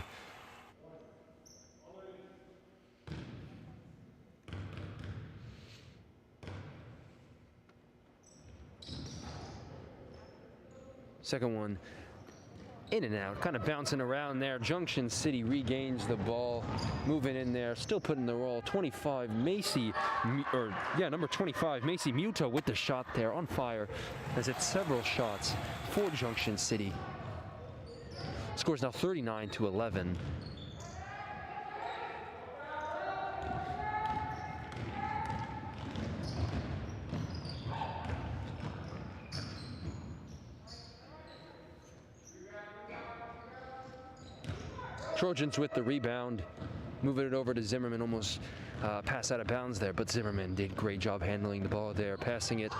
Second one, in and out, kind of bouncing around there. Junction City regains the ball, moving in there, still putting the roll. 25, number 25, Macy Muto with the shot there, on fire, as it's several shots for Junction City. Score's now 39-11. Trojans with the rebound, moving it over to Zimmerman, almost passed out of bounds there, but Zimmerman did a great job handling the ball there, passing it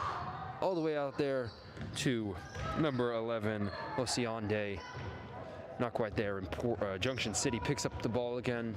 all the way out there to number 11, Osiande. Not quite there, and Junction City picks up the ball again.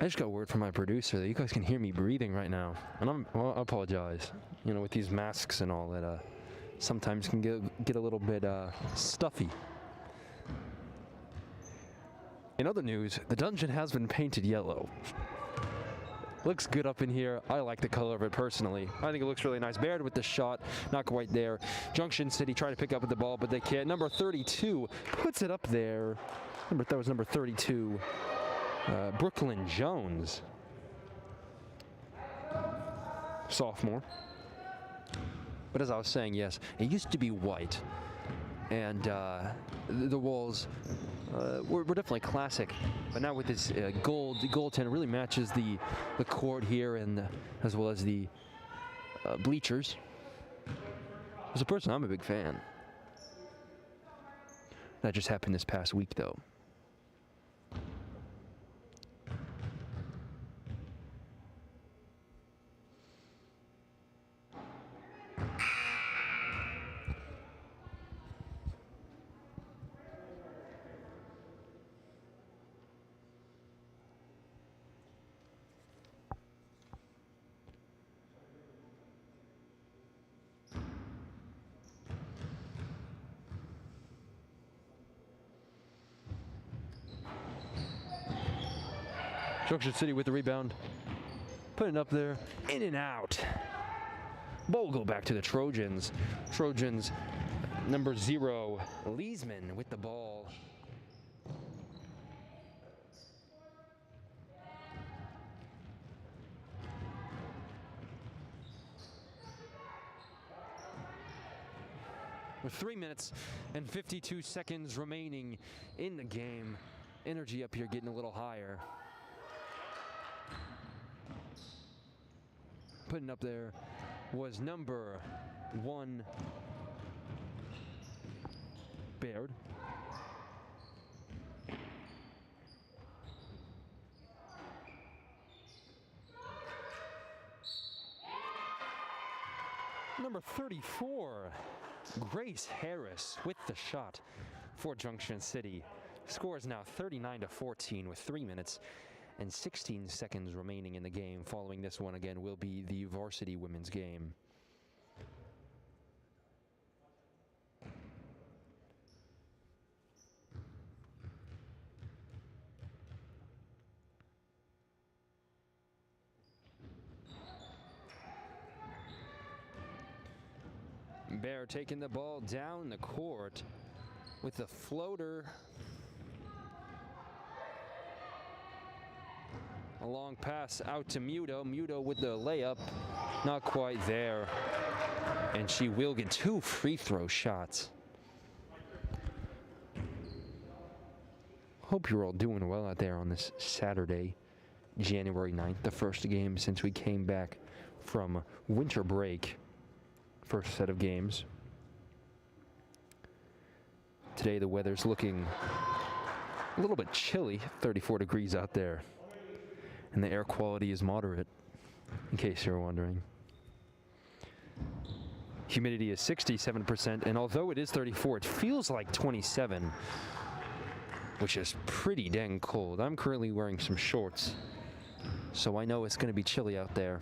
I just got word from my producer that you guys can hear me breathing right now, and I apologize. You know, with these masks and all that, sometimes can get a little bit stuffy. In other news, the dungeon has been painted yellow. Looks good up in here. I like the color of it personally. I think it looks really nice. Baird with the shot, not quite there. Junction City trying to pick up the ball, but they can't. Number 32 puts it up there. That was number 32. Brooklyn Jones, sophomore. But as I was saying, yes, it used to be white, and the walls were definitely classic. But now with this gold tint, it really matches the court here, and as well as the bleachers. As a person, I'm a big fan. That just happened this past week, though. Junction City with the rebound. Putting it up there. In and out. Ball will go back to the Trojans. Trojans, number 0, Leesman with the ball. With 3 minutes and 52 seconds remaining in the game, energy up here getting a little higher. Putting up there was number 1. Baird. Number 34, Grace Harris with the shot for Junction City. Score is now 39-14 with 3 minutes and 16 seconds remaining in the game. Following this one again will be the varsity women's game. Bear taking the ball down the court with the floater. A long pass out to Muto. Muto with the layup. Not quite there. And she will get 2 free throw shots. Hope you're all doing well out there on this Saturday, January 9th, the first game since we came back from winter break. First set of games. Today the weather's looking a little bit chilly, 34 degrees out there. And the air quality is moderate, in case you're wondering. Humidity is 67%, and although it is 34, it feels like 27, which is pretty dang cold. I'm currently wearing some shorts, so I know it's going to be chilly out there.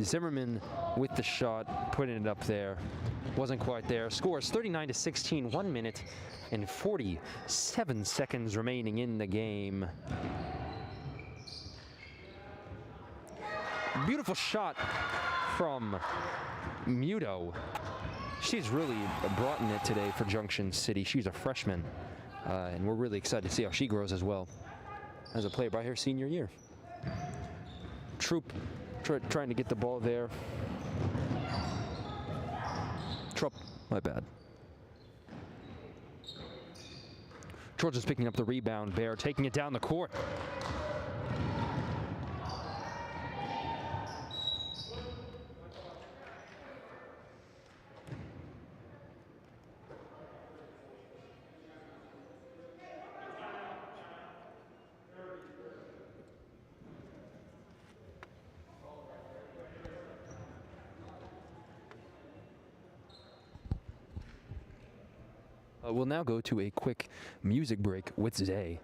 Zimmerman with the shot, putting it up there. Wasn't quite there. Scores 39-16, 1 minute and 47 seconds remaining in the game. Beautiful shot from Muto. She's really brought in it today for Junction City. She's a freshman, and we're really excited to see how she grows as well as a player by her senior year. Troop trying to get the ball there. My bad. Trojans picking up the rebound. Bear taking it down the court. We'll now go to a quick music break with Zay.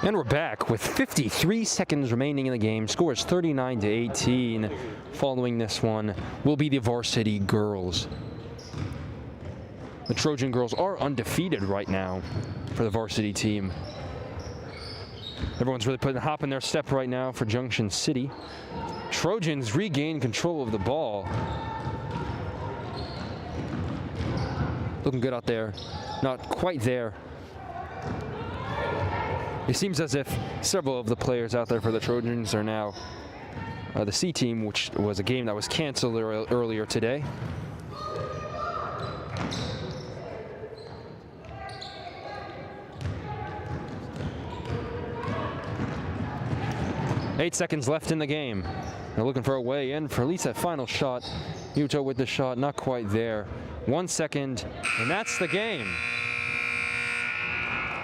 And we're back with 53 seconds remaining in the game. Score is 39-18. Following this one will be the varsity girls. The Trojan girls are undefeated right now for the varsity team. Everyone's really putting a hop in their step right now for Junction City. Trojans regain control of the ball. Looking good out there. Not quite there. It seems as if several of the players out there for the Trojans are now the C team, which was a game that was canceled earlier today. Eight seconds left in the game. They're looking for a way in for at least that final shot. Muto with the shot, not quite there. 1 second, and that's the game.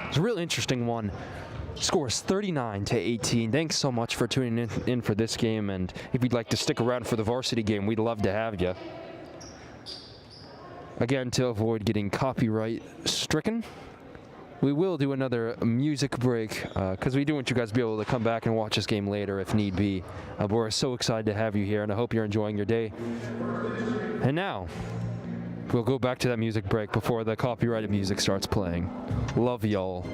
It's a real interesting one. Scores 39-18. Thanks so much for tuning in for this game, and if you'd like to stick around for the varsity game, we'd love to have you. Again, to avoid getting copyright stricken, we will do another music break because we do want you guys to be able to come back and watch this game later if need be. But we're so excited to have you here, and I hope you're enjoying your day. And now, we'll go back to that music break before the copyrighted music starts playing. Love y'all.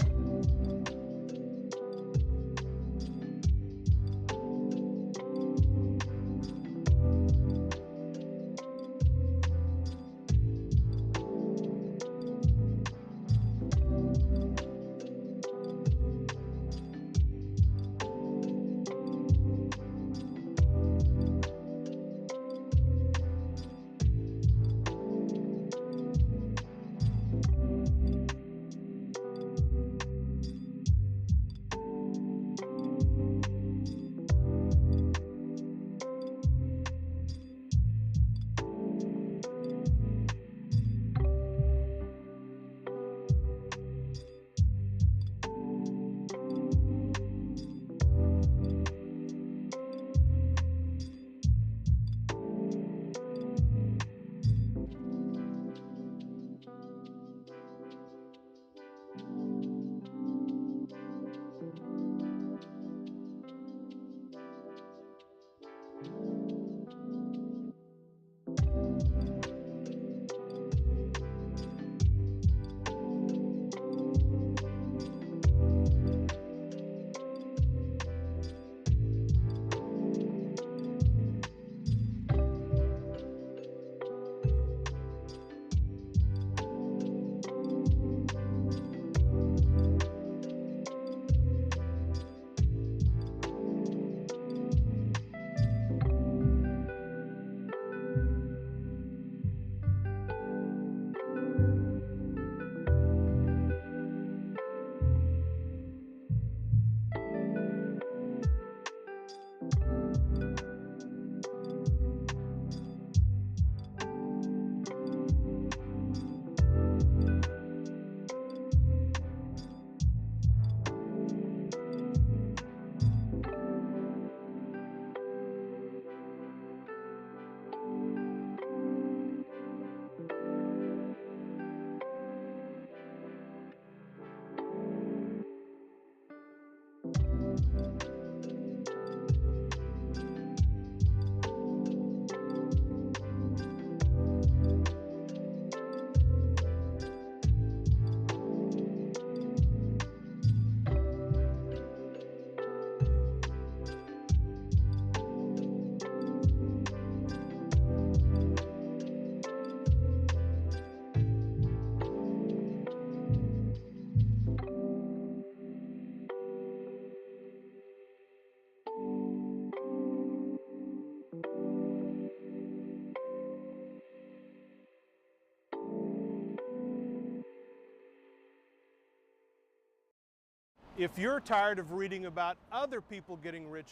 If you're tired of reading about other people getting rich,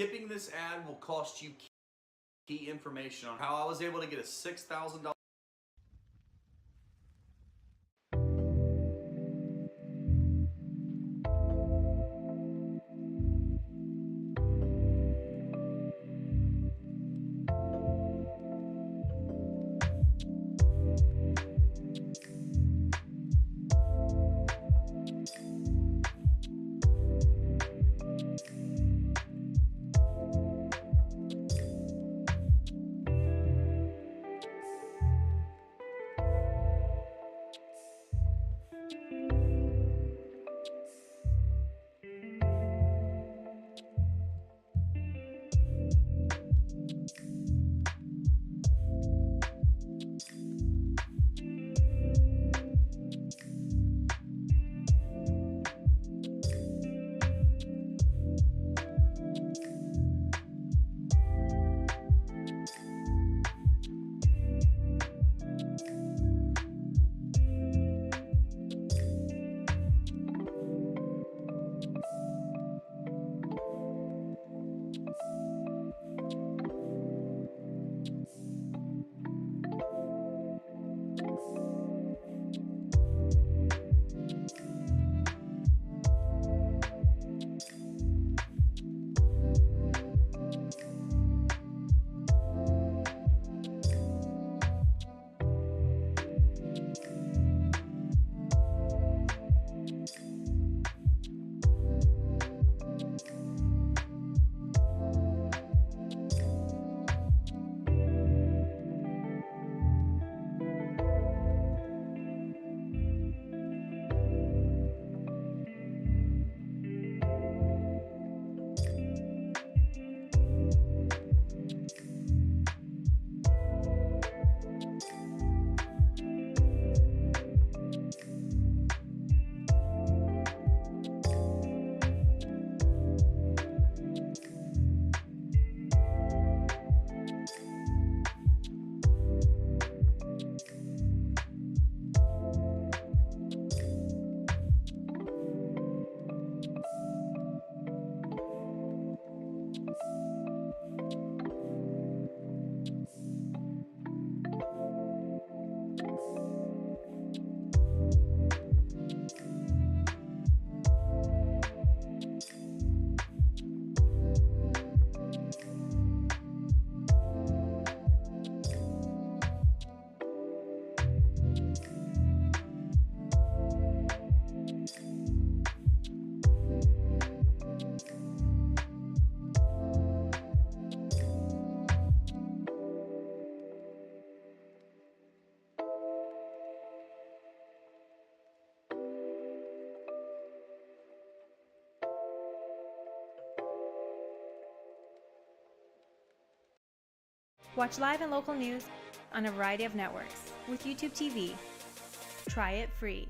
skipping this ad will cost you key information on how I was able to get a $6,000. Watch live and local news on a variety of networks with YouTube TV. Try it free.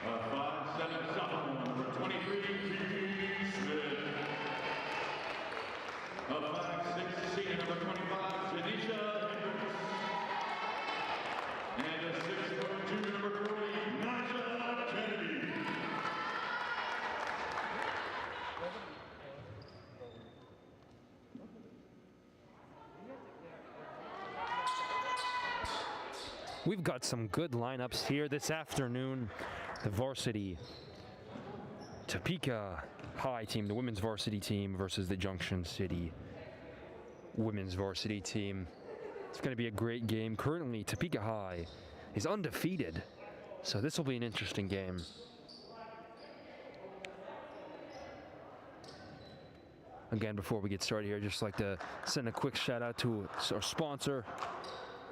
5'7" sophomore, number 23, Keith Smith. A 5'6" senior, number 25, Tanisha Hendricks. And a 6' junior, number 40, Naja Kennedy. We've got some good lineups here this afternoon. The varsity Topeka High team, the women's varsity team versus the Junction City women's varsity team. It's going to be a great game. Currently, Topeka High is undefeated, so this will be an interesting game. Again, before we get started here, I'd just like to send a quick shout out to our sponsor,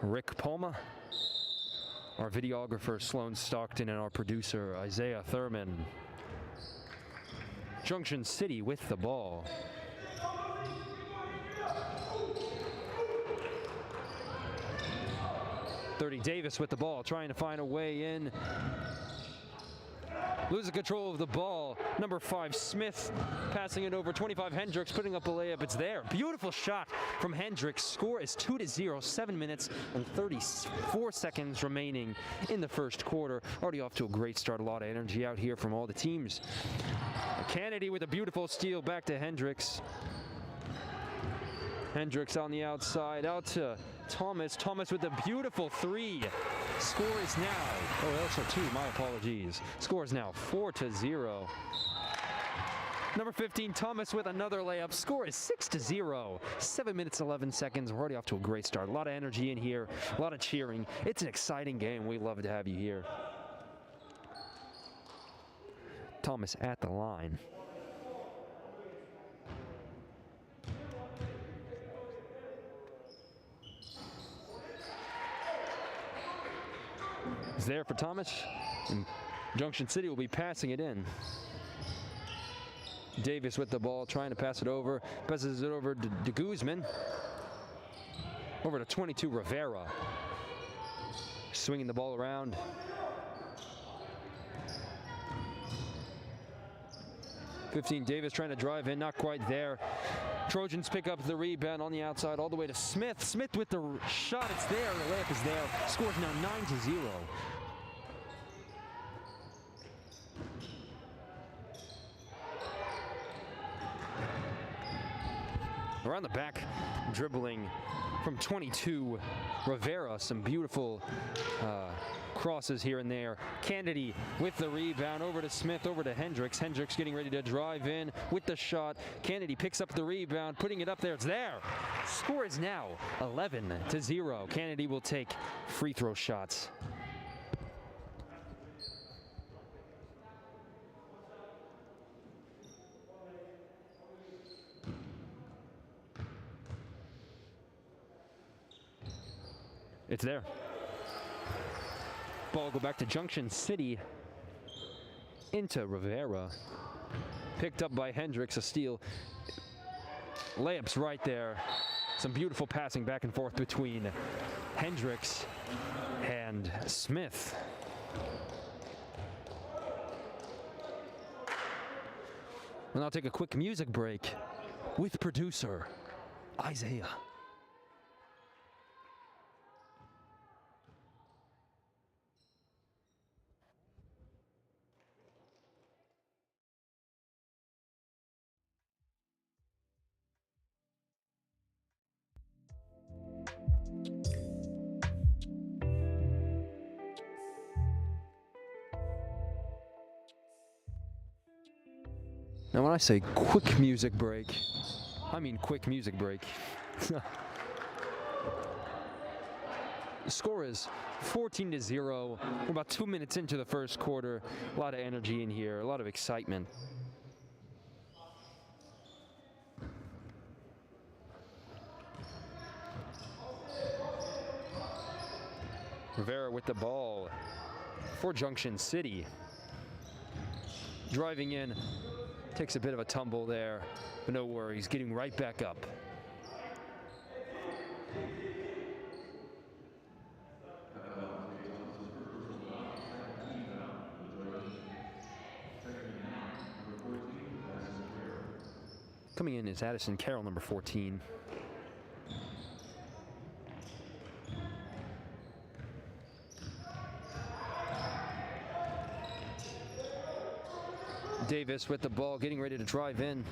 Rick Palma, our videographer, Sloan Stockton, and our producer, Issiah Thurman. Junction City with the ball. .30 Davis with the ball, trying to find a way in. Losing control of the ball. Number 5 Smith passing it over. 25 Hendricks putting up a layup. It's there. Beautiful shot from Hendricks. Score is 2-0. 7 minutes and 34 seconds remaining in the first quarter. Already off to a great start. A lot of energy out here from all the teams. Kennedy with a beautiful steal back to Hendricks. Hendricks on the outside, out to Thomas. Thomas with a beautiful 3. Score is now, oh, also 2, my apologies. Score is now 4-0. Number 15, Thomas with another layup. Score is 6-0. 7 minutes, 11 seconds. We're already off to a great start. A lot of energy in here, a lot of cheering. It's an exciting game. We love to have you here. Thomas at the line. Is there for Thomas, and Junction City will be passing it in. Davis with the ball, trying to pass it over, passes it over to Guzman. Over to 22 Rivera. Swinging the ball around. .15 Davis trying to drive in, not quite there. Trojans pick up the rebound on the outside all the way to Smith. Smith with the shot, it's there, the layup is there. Scores now 9-0. Around the back, dribbling from 22, Rivera. Some beautiful crosses here and there. Kennedy with the rebound, over to Smith, over to Hendricks. Hendricks getting ready to drive in with the shot. Kennedy picks up the rebound, putting it up there. It's there. Score is now 11-0. Kennedy will take free throw shots. It's there. Ball go back to Junction City. Into Rivera. Picked up by Hendricks, a steal. Layups right there. Some beautiful passing back and forth between Hendricks and Smith. And I'll take a quick music break with producer Issiah. Now when I say quick music break, I mean quick music break. The score is 14-0. We're about 2 minutes into the first quarter. A lot of energy in here, a lot of excitement. Rivera with the ball for Junction City. Driving in, takes a bit of a tumble there, but no worries, getting right back up. Coming in is Addison Carroll, number 14. Davis with the ball, getting ready to drive in.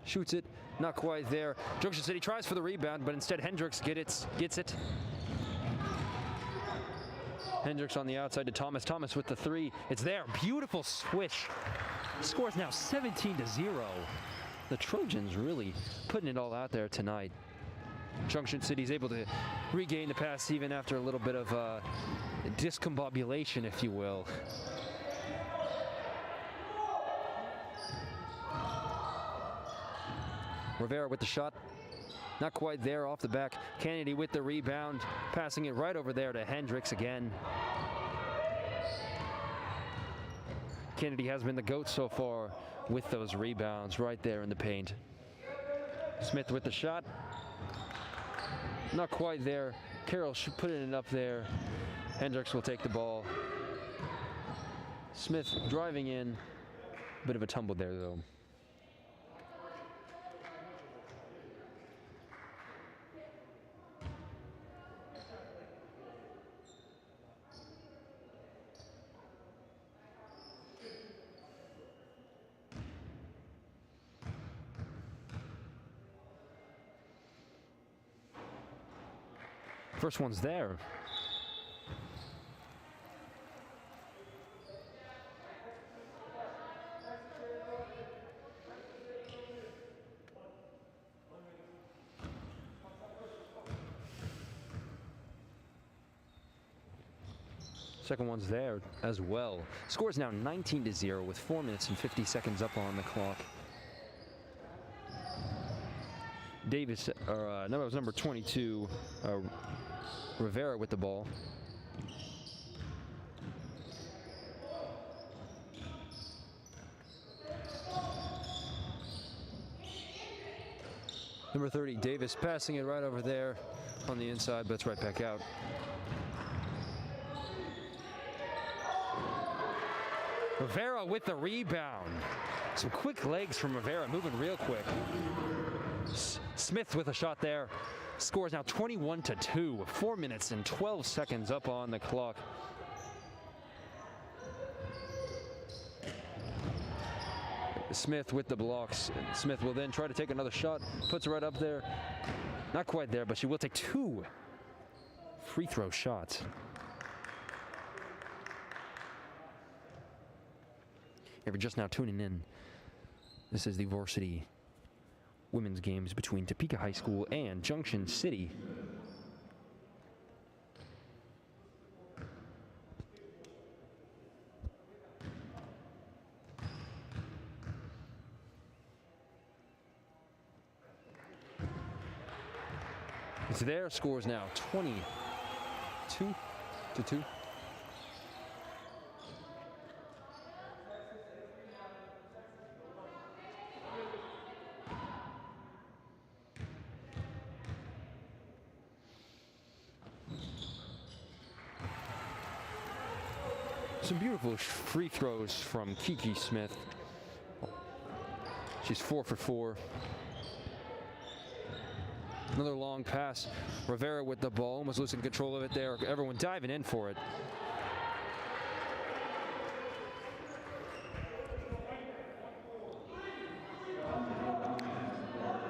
Shoots it, not quite there. Junction City tries for the rebound, but instead Hendricks gets it. Hendricks on the outside to Thomas. Thomas with the three. It's there. Beautiful swish. Score's now 17-0. The Trojans really putting it all out there tonight. Junction City's able to regain the pass even after a little bit of discombobulation, if you will. Rivera with the shot. Not quite there, off the back. Kennedy with the rebound, passing it right over there to Hendricks again. Kennedy has been the GOAT so far with those rebounds right there in the paint. Smith with the shot. Not quite there. Carroll should put it up there. Hendricks will take the ball. Smith driving in. Bit of a tumble there, though. First one's there. Second one's there as well. Score's now 19-0 with 4 minutes and 50 seconds up on the clock. Davis, no, it was number 22, Rivera with the ball. Number 30, Davis passing it right over there on the inside, but it's right back out. Rivera with the rebound. Some quick legs from Rivera, moving real quick. Smith with a shot there. Scores now 21-2, 4 minutes and 12 seconds up on the clock. Smith with the blocks. Smith will then try to take another shot. Puts it right up there. Not quite there, but she will take 2 free throw shots. If you're just now tuning in, this is the Varsity women's games between Topeka High School and Junction City. It's their scores now 22-2. Some beautiful free throws from Kiki Smith. She's 4 for 4. Another long pass. Rivera with the ball, almost losing control of it there. Everyone diving in for it.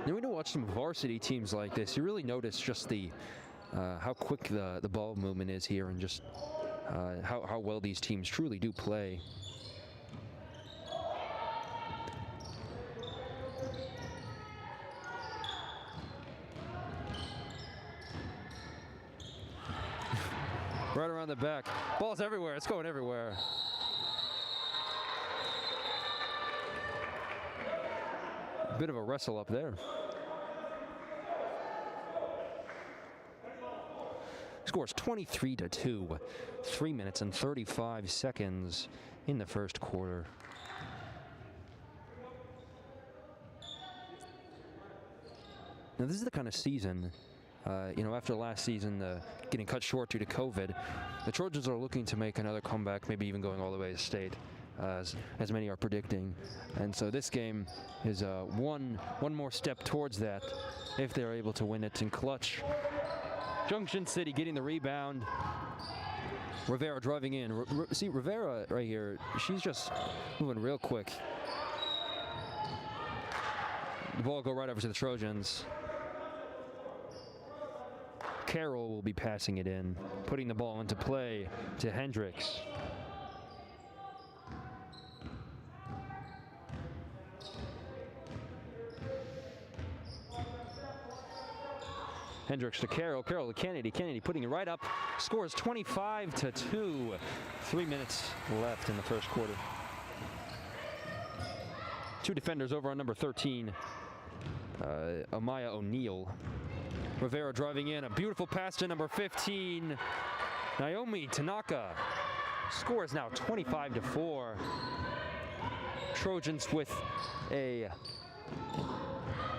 Now, when you watch some varsity teams like this, you really notice just the how quick the ball movement is here, and just how well these teams truly do play. Right around the back. Ball's everywhere. It's going everywhere. Bit of a wrestle up there. Scores 23-2, 3 minutes and 35 seconds in the first quarter. Now this is the kind of season, after last season getting cut short due to COVID, the Trojans are looking to make another comeback, maybe even going all the way to state. as many are predicting. And so this game is one more step towards that if they're able to win it in clutch. Junction City getting the rebound. Rivera driving in. See, Rivera right here, she's just moving real quick. The ball will go right over to the Trojans. Carroll will be passing it in, putting the ball into play to Hendricks. Hendricks to Carroll, Carroll to Kennedy, Kennedy putting it right up, scores 25-2. 3 minutes left in the first quarter. Two defenders over on number 13, Amaya O'Neill. Rivera driving in, a beautiful pass to number 15, Naomi Tanaka. Score is now 25-4. Trojans with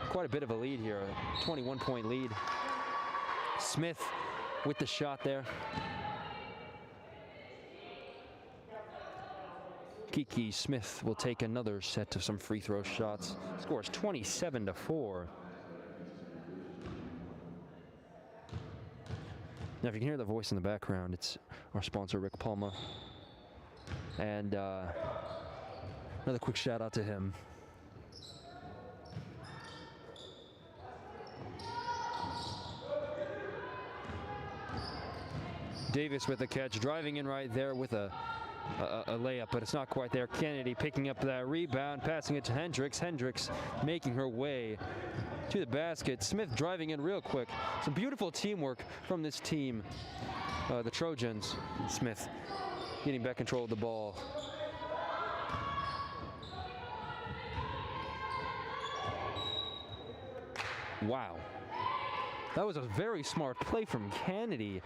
quite a bit of a lead here, a 21-point lead. Smith with the shot there. Kiki Smith will take another set of some free throw shots. Scores 27-4. Now, if you can hear the voice in the background, it's our sponsor, Rick Palma. And another quick shout out to him. Davis with the catch, driving in right there with a layup, but it's not quite there. Kennedy picking up that rebound, passing it to Hendricks. Hendricks making her way to the basket. Smith driving in real quick. Some beautiful teamwork from this team, the Trojans. Smith getting back control of the ball. Wow. That was a very smart play from Kennedy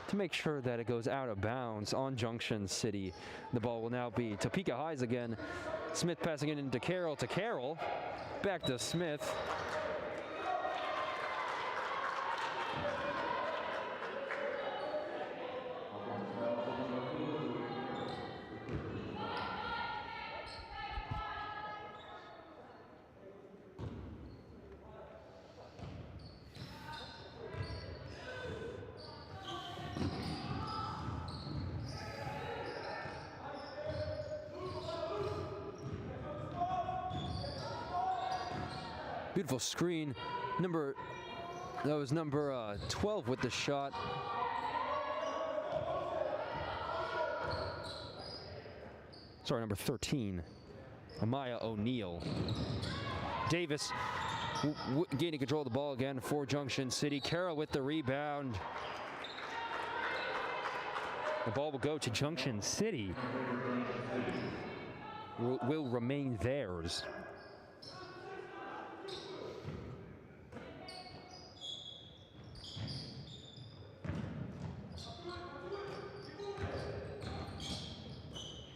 to make sure that it goes out of bounds on Junction City. The ball will now be Topeka Highs again. Smith passing it into Carroll, back to Smith. Beautiful screen. That was number 12 with the shot. Sorry, number 13. Amaya O'Neill. Davis gaining control of the ball again for Junction City. Carroll with the rebound. The ball will go to Junction City. Will remain theirs.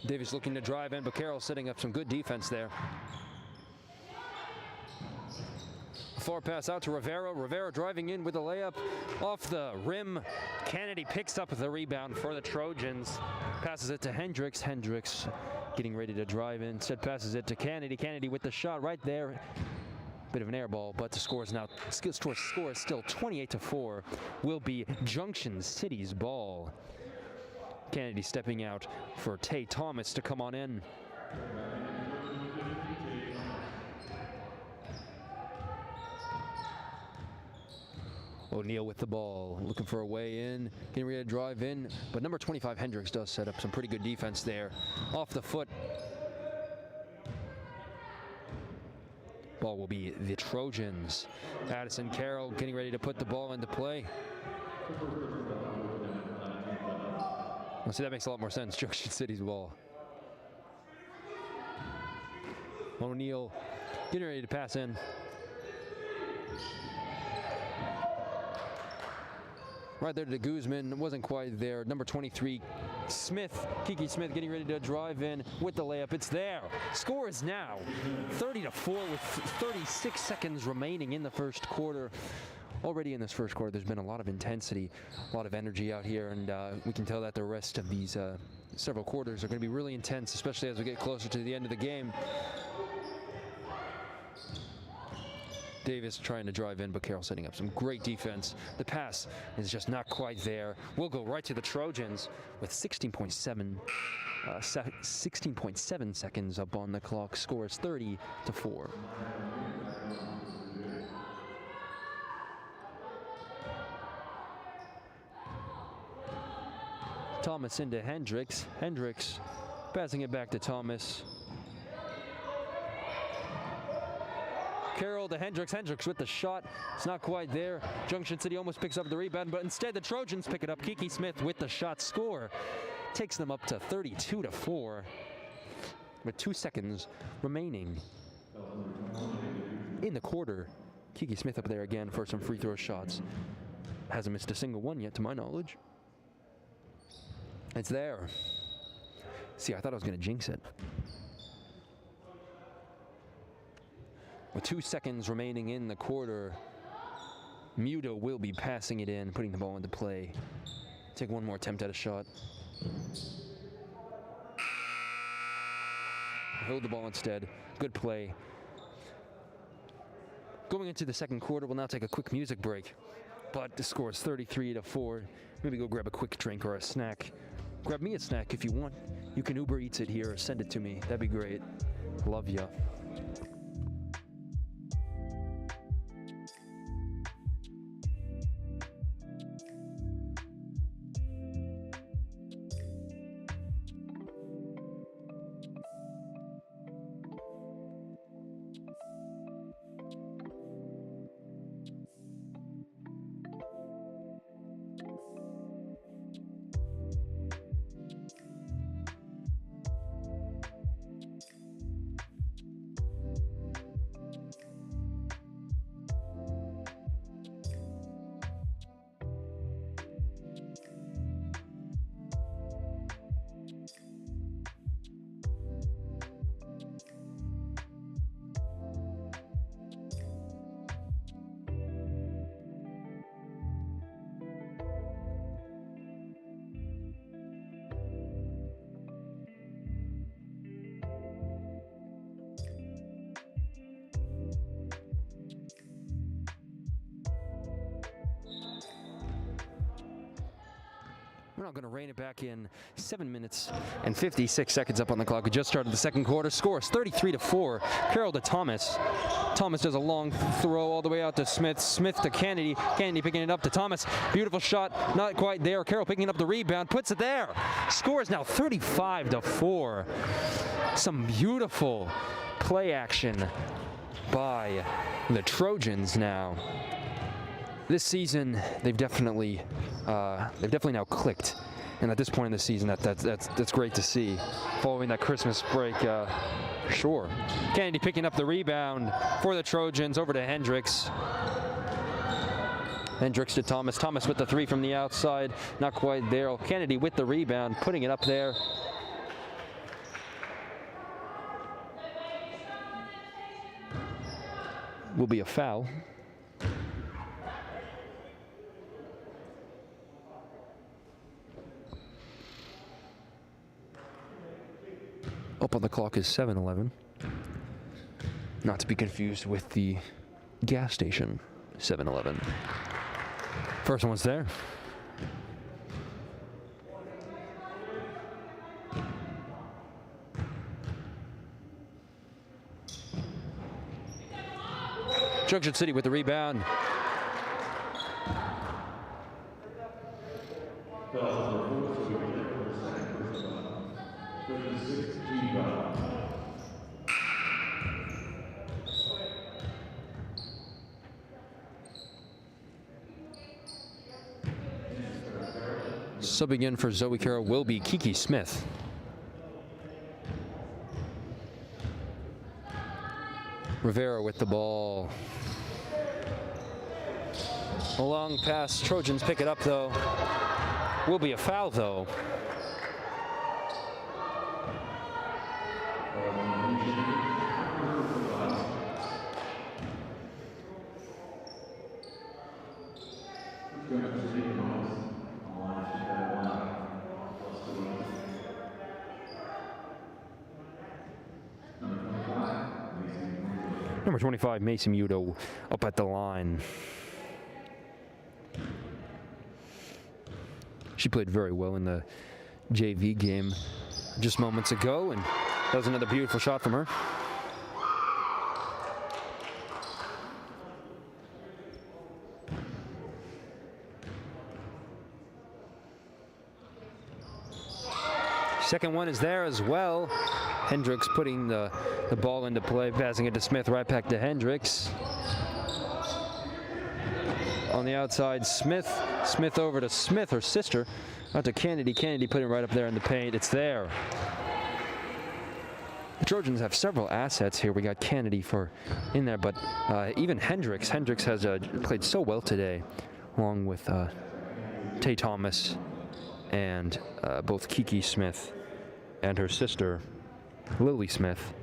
Davis looking to drive in, but Carroll setting up some good defense there. Far pass out to Rivera. Rivera driving in with a layup off the rim. Kennedy picks up the rebound for the Trojans. Passes it to Hendricks. Hendricks getting ready to drive in. Instead passes it to Kennedy. Kennedy with the shot right there. Bit of an air ball, but the score is still 28-4. Will be Junction City's ball. Kennedy stepping out for Tay Thomas to come on in. O'Neill with the ball, looking for a way in, getting ready to drive in, but number 25 Hendricks does set up some pretty good defense there. Off the foot. Ball will be the Trojans. Addison Carroll getting ready to put the ball into play. Well, see, that makes a lot more sense. Junction City's ball. O'Neill getting ready to pass in. Right there to Guzman, wasn't quite there. Number 23, Smith, Kiki Smith getting ready to drive in with the layup. It's there. Score is now 30-4 with 36 seconds remaining in the first quarter. Already in this first quarter, there's been a lot of intensity, a lot of energy out here, and we can tell that the rest of these several quarters are going to be really intense, especially as we get closer to the end of the game. Davis trying to drive in, but Carroll setting up some great defense. The pass is just not quite there. We'll go right to the Trojans with 16.7 seconds up on the clock. Score is 30-4. Thomas into Hendricks. Hendricks passing it back to Thomas. Carroll to Hendricks. Hendricks with the shot. It's not quite there. Junction City almost picks up the rebound, but instead the Trojans pick it up. Kiki Smith with the shot. Score takes them up to 32-4 with 2 seconds remaining in the quarter. Kiki Smith up there again for some free throw shots. Hasn't missed a single one yet to my knowledge. It's there. See, I thought I was going to jinx it. With 2 seconds remaining in the quarter, Muto will be passing it in, putting the ball into play. Take one more attempt at a shot. Hold the ball instead. Good play. Going into the second quarter, we'll now take a quick music break. But the score is 33-4. Maybe go grab a quick drink or a snack. Grab me a snack if you want. You can Uber Eats it here or send it to me. That'd be great. Love ya. We're not going to rein it back in. 7 minutes and 56 seconds up on the clock. We just started the second quarter. Score is 33-4. Carroll to Thomas. Thomas does a long throw all the way out to Smith. Smith to Kennedy. Kennedy picking it up to Thomas. Beautiful shot. Not quite there. Carroll picking up the rebound. Puts it there. Score is now 35-4. Some beautiful play action by the Trojans now. This season, they've definitely now clicked, and at this point in the season, that's great to see. Following that Christmas break, sure. Kennedy picking up the rebound for the Trojans over to Hendricks. Hendricks to Thomas. Thomas with the three from the outside, not quite there. Kennedy with the rebound, putting it up there. Will be a foul. Up on the clock is 7-11. Not to be confused with the gas station 7-Eleven. First one's there. Junction City with the rebound. Subbing in for Zoe Carroll will be Kiki Smith. Rivera with the ball. A long pass. Trojans pick it up though. Will be a foul though. Number 25, Macy Muto, up at the line. She played very well in the JV game just moments ago, and that was another beautiful shot from her. Second one is there as well. Hendricks putting the ball into play, passing it to Smith, right back to Hendricks. On the outside, Smith over to Smith, her sister, out to Kennedy. Kennedy putting it right up there in the paint. It's there. The Trojans have several assets here. We got Kennedy in there, but even Hendricks. Hendricks has played so well today, along with Tay Thomas and both Kiki Smith and her sister, Lily Smith.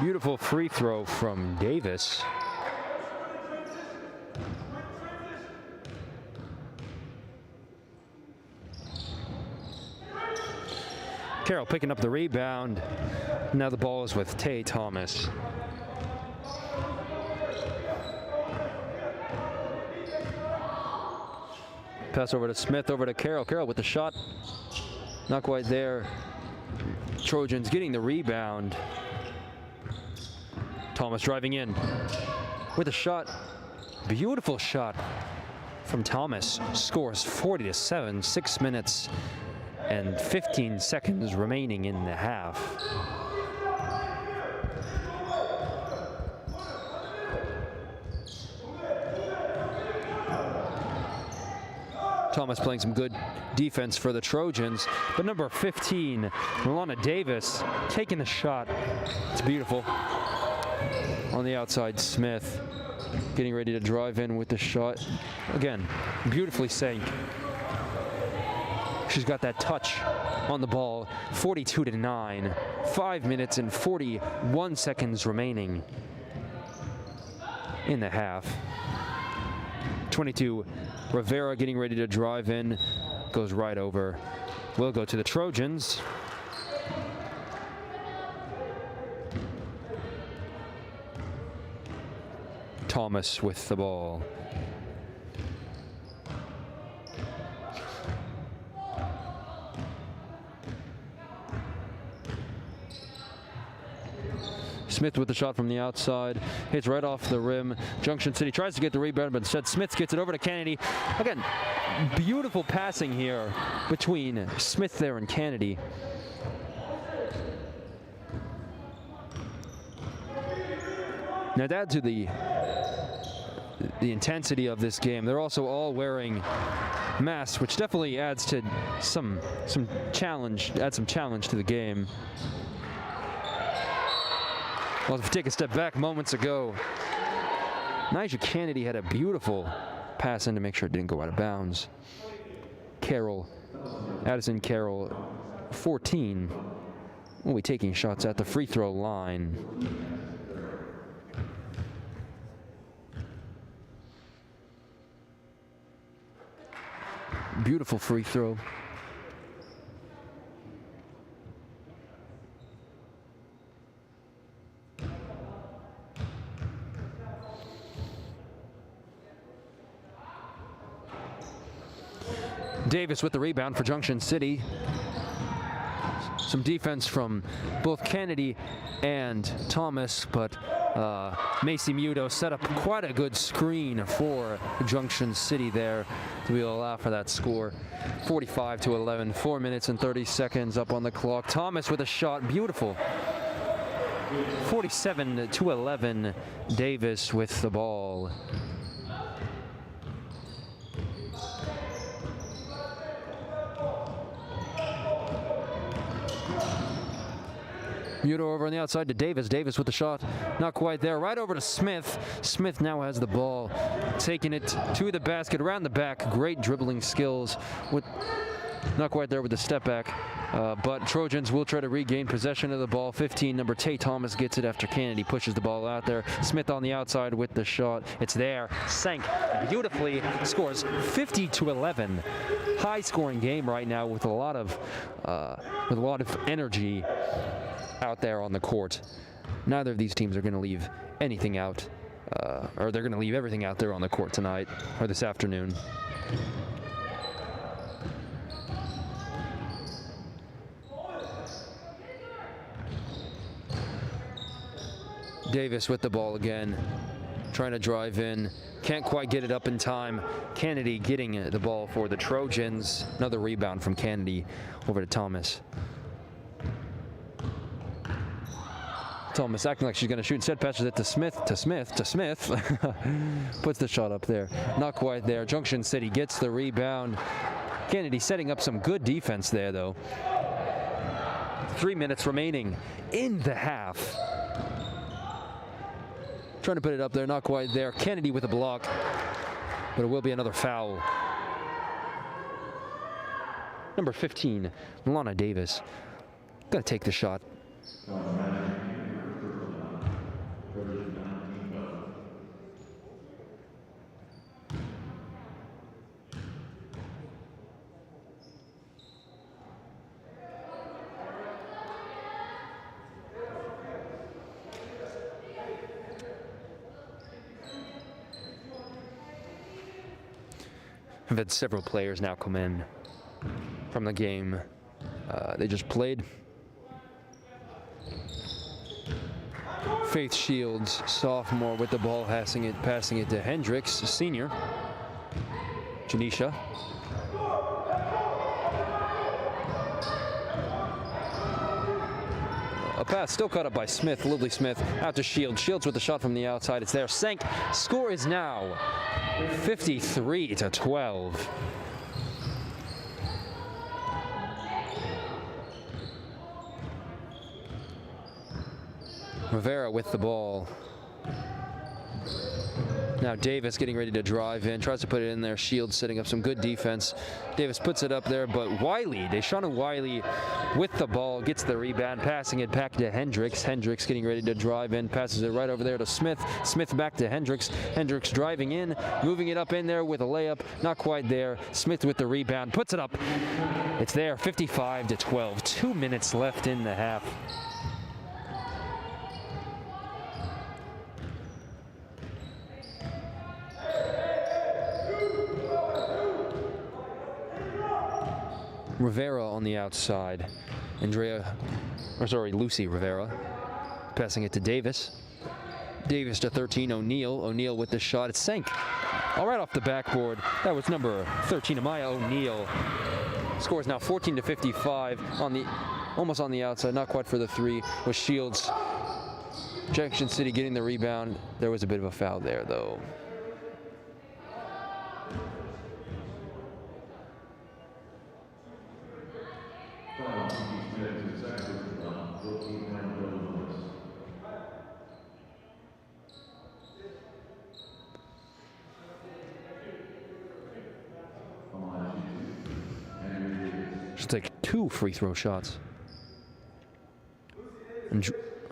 Beautiful free throw from Davis. Carroll picking up the rebound. Now the ball is with Tay Thomas. Pass over to Smith, over to Carroll. Carroll with the shot. Not quite there. Trojans getting the rebound. Thomas driving in with a shot. Beautiful shot from Thomas. Scores 40-7, 6 minutes and 15 seconds remaining in the half. Thomas playing some good defense for the Trojans, but number 15, Milana Davis, taking the shot. It's beautiful. On the outside, Smith getting ready to drive in with the shot. Again, beautifully sank. She's got that touch on the ball. 42-9. 5 minutes and 41 seconds remaining in the half. 22, Rivera getting ready to drive in. Goes right over. Will go to the Trojans. Thomas with the ball. Smith with the shot from the outside. Hits right off the rim. Junction City tries to get the rebound, but instead Smith gets it over to Kennedy. Again, beautiful passing here between Smith there and Kennedy. Now to add to the intensity of this game, they're also all wearing masks, which definitely adds to some challenge to the game. Well, if we take a step back moments ago, Nyjah Kennedy had a beautiful pass in to make sure it didn't go out of bounds. Addison Carroll, 14, will be taking shots at the free throw line. Beautiful free throw. Davis with the rebound for Junction City. Some defense from both Kennedy and Thomas, but Macy Muto set up quite a good screen for Junction City there to be able to allow for that score. 45-11, 4 minutes and 30 seconds up on the clock. Thomas with a shot, beautiful. 47-11, Davis with the ball. Muto over on the outside to Davis. Davis with the shot. Not quite there. Right over to Smith. Smith now has the ball. Taking it to the basket, around the back. Great dribbling skills. Not quite there with the step back. But Trojans will try to regain possession of the ball. 15, number Tay Thomas gets it after Kennedy pushes the ball out there. Smith on the outside with the shot. It's there. Sank beautifully. Scores 50-11. High scoring game right now with a lot of energy out there on the court. Neither of these teams are going to leave anything out, or they're going to leave everything out there on the court tonight or this afternoon. Davis with the ball again, trying to drive in. Can't quite get it up in time. Kennedy getting the ball for the Trojans. Another rebound from Kennedy over to Thomas. Thomas acting like she's going to shoot. Instead passes it to Smith, to Smith, to Smith. Puts the shot up there. Not quite there. Junction City gets the rebound. Kennedy setting up some good defense there, though. 3 minutes remaining in the half. Trying to put it up there, not quite there. Kennedy with a block, but it will be another foul. Number 15, Milana Davis. Got to take the shot. I've had several players now come in from the game they just played. Faith Shields, sophomore, with the ball, passing it to Hendricks, senior. Janisha. A pass still caught up by Smith, Lily Smith, out to Shields. Shields with the shot from the outside. It's there. Sank. Score is now 53-12. Rivera with the ball. Now Davis getting ready to drive in, tries to put it in there. Shields setting up some good defense. Davis puts it up there, but Wiley, Deshauna Wiley with the ball, gets the rebound, passing it back to Hendricks. Hendricks getting ready to drive in, passes it right over there to Smith. Smith back to Hendricks. Hendricks driving in, moving it up in there with a layup. Not quite there. Smith with the rebound, puts it up. It's there, 55-12. 2 minutes left in the half. Rivera on the outside. Lucy Rivera passing it to Davis. Davis to 13, O'Neal. O'Neal with the shot. It sank all right off the backboard. That was number 13, Amaya O'Neal. Scores now 14-55 almost on the outside. Not quite for the three with Shields. Junction City getting the rebound. There was a bit of a foul there, though. She'll take 2 free throw shots.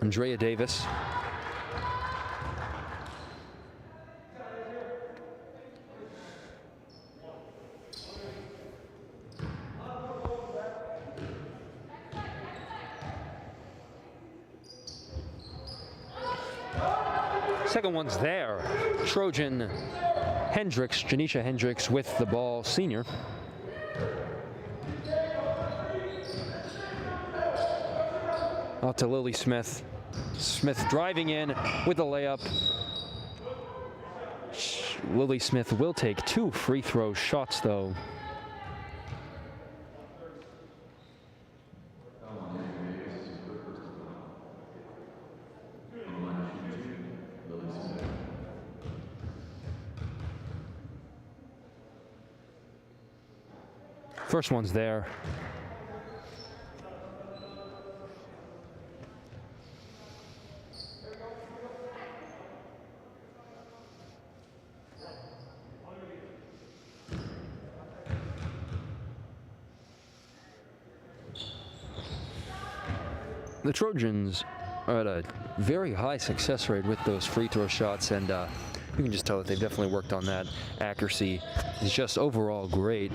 Andrea Davis. Second one's there. Trojan Hendricks, Janisha Hendricks with the ball, senior. Out to Lily Smith. Smith driving in with the layup. Lily Smith will take 2 free throw shots, though. First one's there. the Trojans are at a very high success rate with those free throw shots, and you can just tell that they've definitely worked on that. Accuracy is just overall great.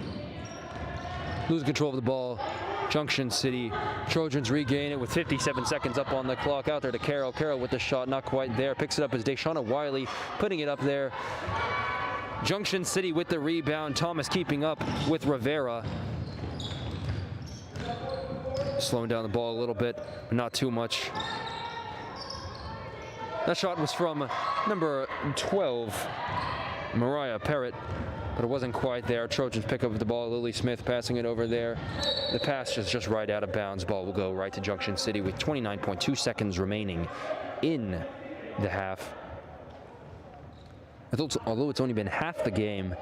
Losing control of the ball. Junction City. Trojans regain it with 57 seconds up on the clock. Out there to Carroll. Carroll with the shot, not quite there. Picks it up as Deshauna Wiley putting it up there. Junction City with the rebound. Thomas keeping up with Rivera. Slowing down the ball a little bit, but not too much. That shot was from number 12, Mariah Parrott, but it wasn't quite there. Trojans pick up the ball. Lily Smith passing it over there. The pass is just right out of bounds. Ball will go right to Junction City with 29.2 seconds remaining in the half. Although it's only been half the game,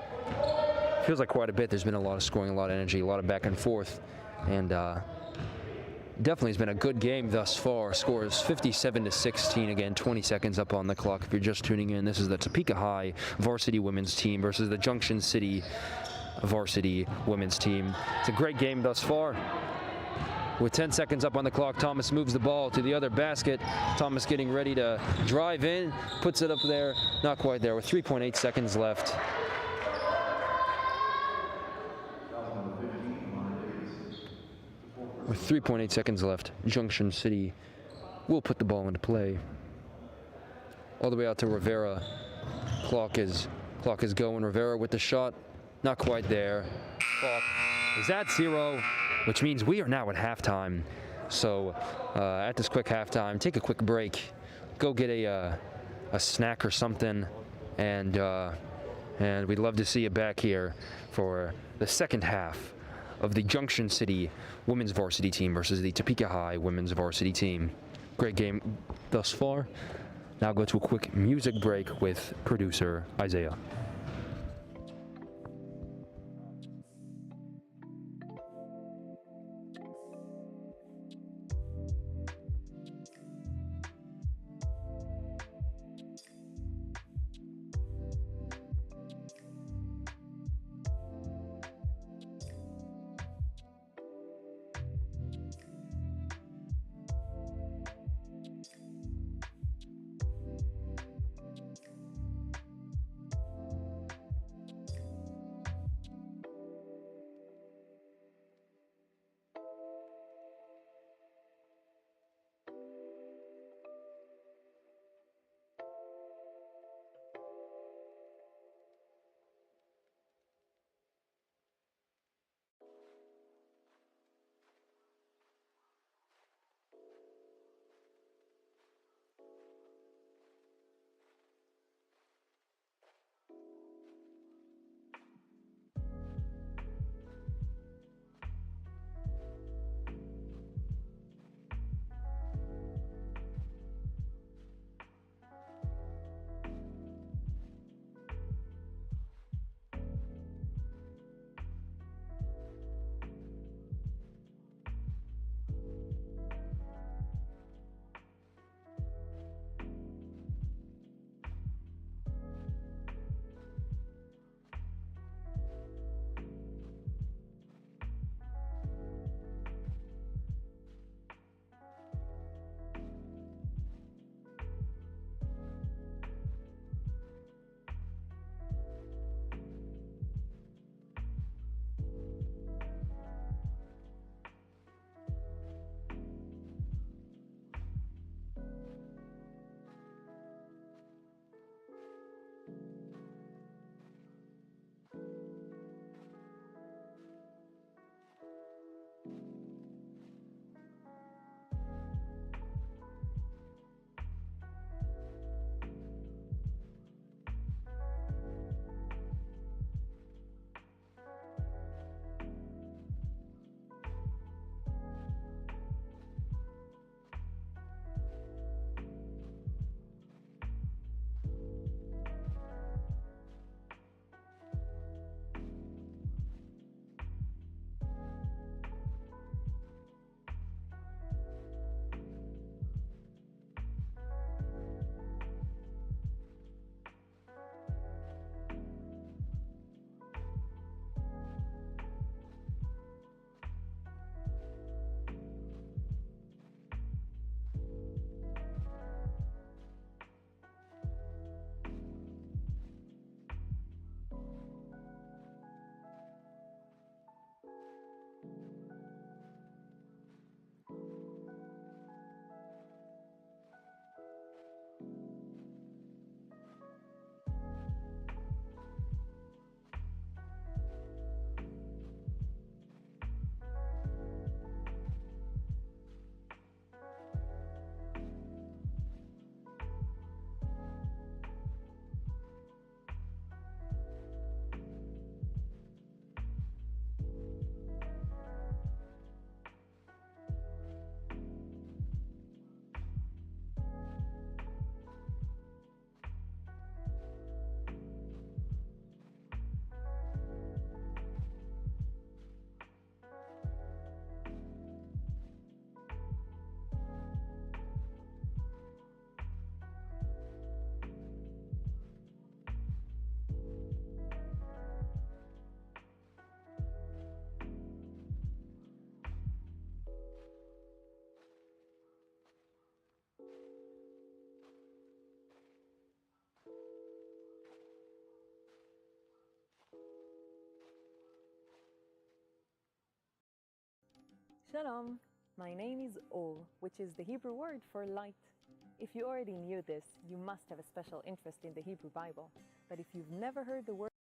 feels like quite a bit. There's been a lot of scoring, a lot of energy, a lot of back and forth, and definitely has been a good game thus far. Score is 57-16. Again, 20 seconds up on the clock. If you're just tuning in, this is the Topeka High varsity women's team versus the Junction City varsity women's team. It's a great game thus far. With 10 seconds up on the clock, Thomas moves the ball to the other basket. Thomas getting ready to drive in, puts it up there, not quite there, with 3.8 seconds left. With 3.8 seconds left, Junction City will put the ball into play. All the way out to Rivera. Clock is going. Rivera with the shot, not quite there. Clock is at 0, which means we are now at halftime. So at this quick halftime, take a quick break, go get a snack or something, and we'd love to see you back here for the second half of the Junction City women's varsity team versus the Topeka High women's varsity team. Great game thus far. Now go to a quick music break with producer Issiah. Shalom, my name is Or, which is the Hebrew word for light. If you already knew this, you must have a special interest in the Hebrew Bible. But if you've never heard the word,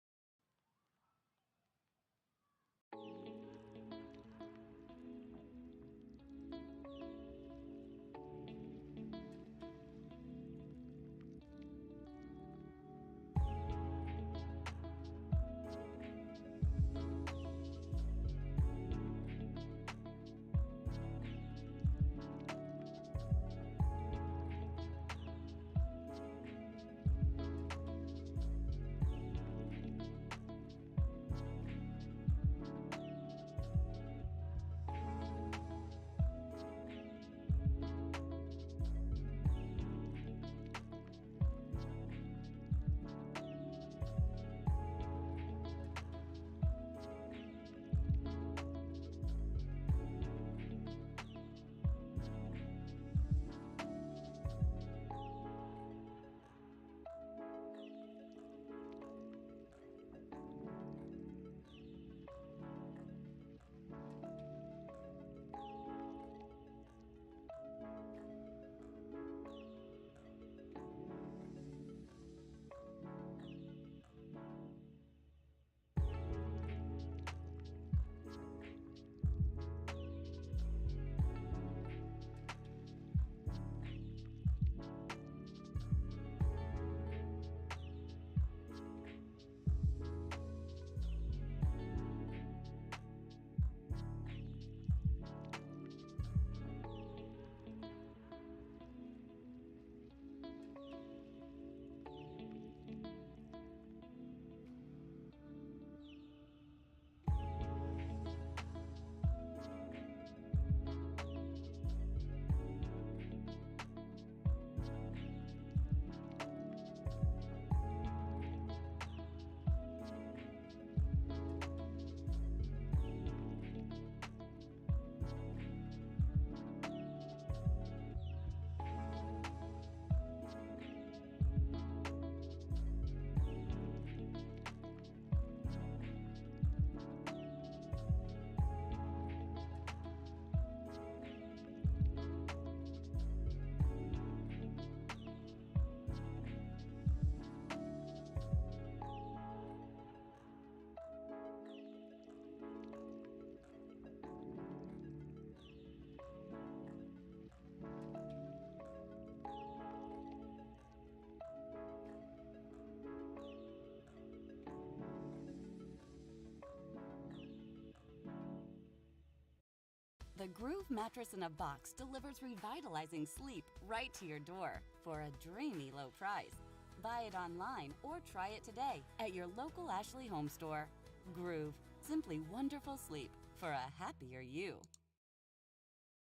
The Groove mattress in a box delivers revitalizing sleep right to your door for a dreamy low price. Buy it online or try it today at your local Ashley Home Store. Groove, simply wonderful sleep for a happier you.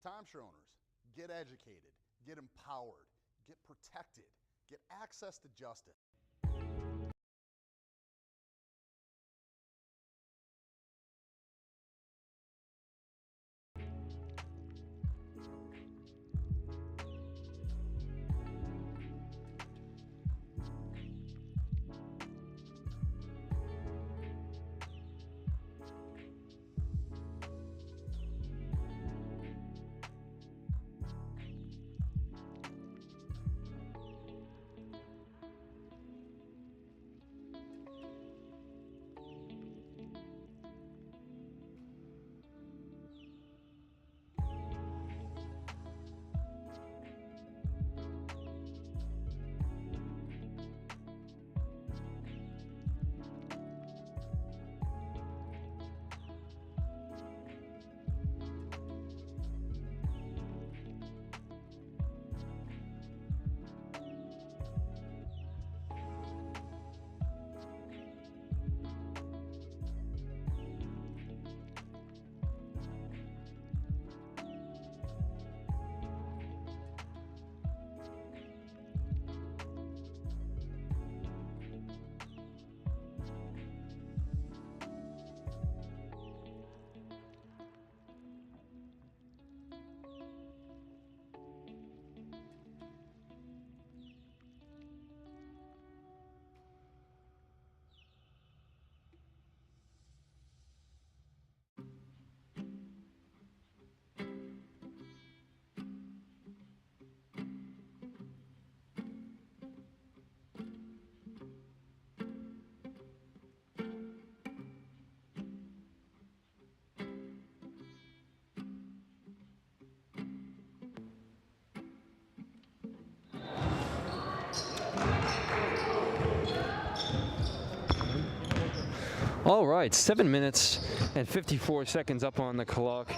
Timeshare owners, get educated, get empowered, get protected, get access to justice. All right, 7 minutes and 54 seconds up on the clock.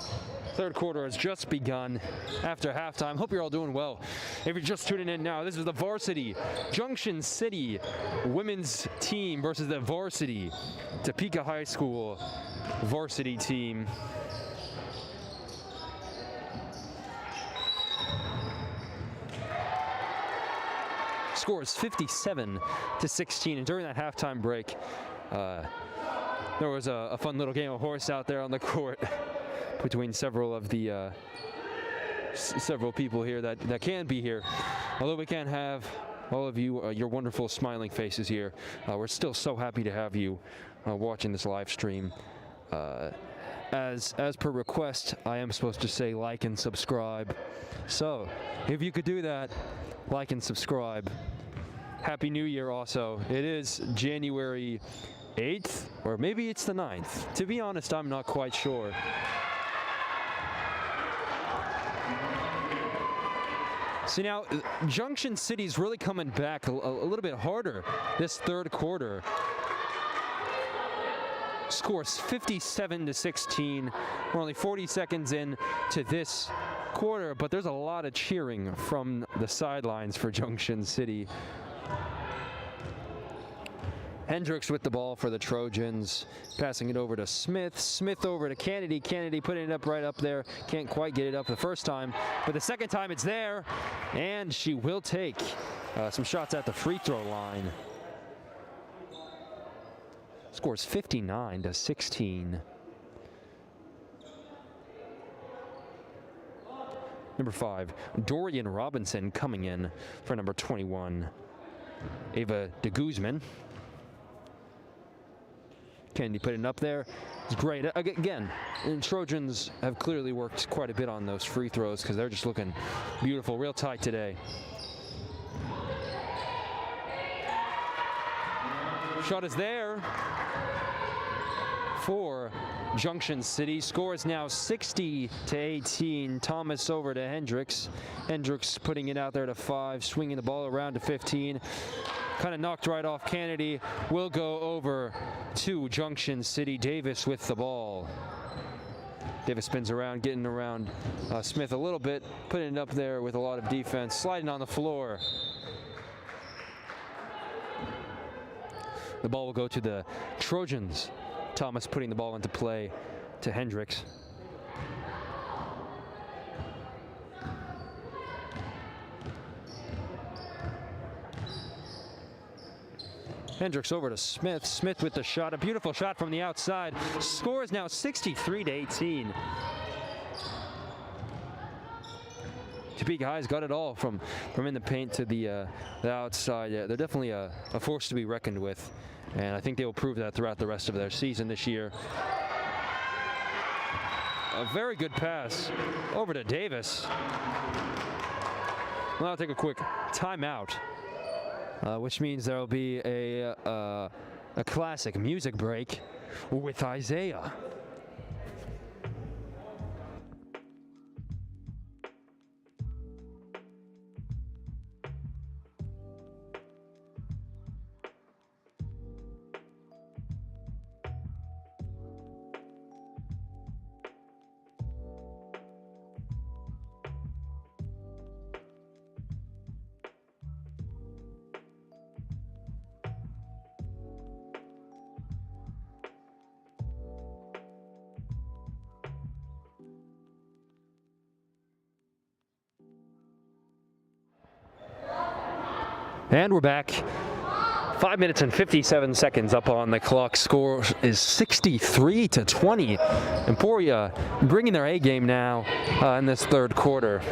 Third quarter has just begun after halftime. Hope you're all doing well. If you're just tuning in now, this is the Varsity Junction City women's team versus the Varsity Topeka High School varsity team. Score is 57-16, and during that halftime break, there was a fun little game of horse out there on the court between several of the several people here that can be here. Although we can't have all of you, your wonderful smiling faces here, we're still so happy to have you watching this live stream. As per request, I am supposed to say like and subscribe. So if you could do that, like and subscribe. Happy New Year also. It is January 8th, or maybe it's the 9th. To be honest, I'm not quite sure. So now, Junction City's really coming back a little bit harder this third quarter. Scores 57-16. We're only 40 seconds in to this quarter, but there's a lot of cheering from the sidelines for Junction City. Hendricks with the ball for the Trojans, passing it over to Smith. Smith over to Kennedy. Kennedy putting it up right up there. Can't quite get it up the first time, but the second time it's there, and she will take some shots at the free throw line. Scores 59-16. Number 5, Dorian Robinson coming in for number 21, Ava de Guzman. Kennedy putting it up there. It's great. Again, and Trojans have clearly worked quite a bit on those free throws because they're just looking beautiful, real tight today. Shot is there for Junction City. Score is now 60-18. Thomas over to Hendricks. Hendricks putting it out there to 5, swinging the ball around to 15. Kind of knocked right off Kennedy. Will go over to Junction City. Davis with the ball. Davis spins around, getting around Smith a little bit, putting it up there with a lot of defense, sliding on the floor. The ball will go to the Trojans. Thomas putting the ball into play to Hendricks. Hendricks over to Smith. Smith with the shot, a beautiful shot from the outside. Score is now 63-18. Topeka High's got it all from in the paint to the outside. Yeah, they're definitely a force to be reckoned with, and I think they will prove that throughout the rest of their season this year. A very good pass over to Davis. Well, I'll take a quick timeout, which means there will be a classic music break with Issiah. And we're back. 5 minutes and 57 seconds up on the clock. Score is 63-20. Emporia bringing their A game now in this third quarter.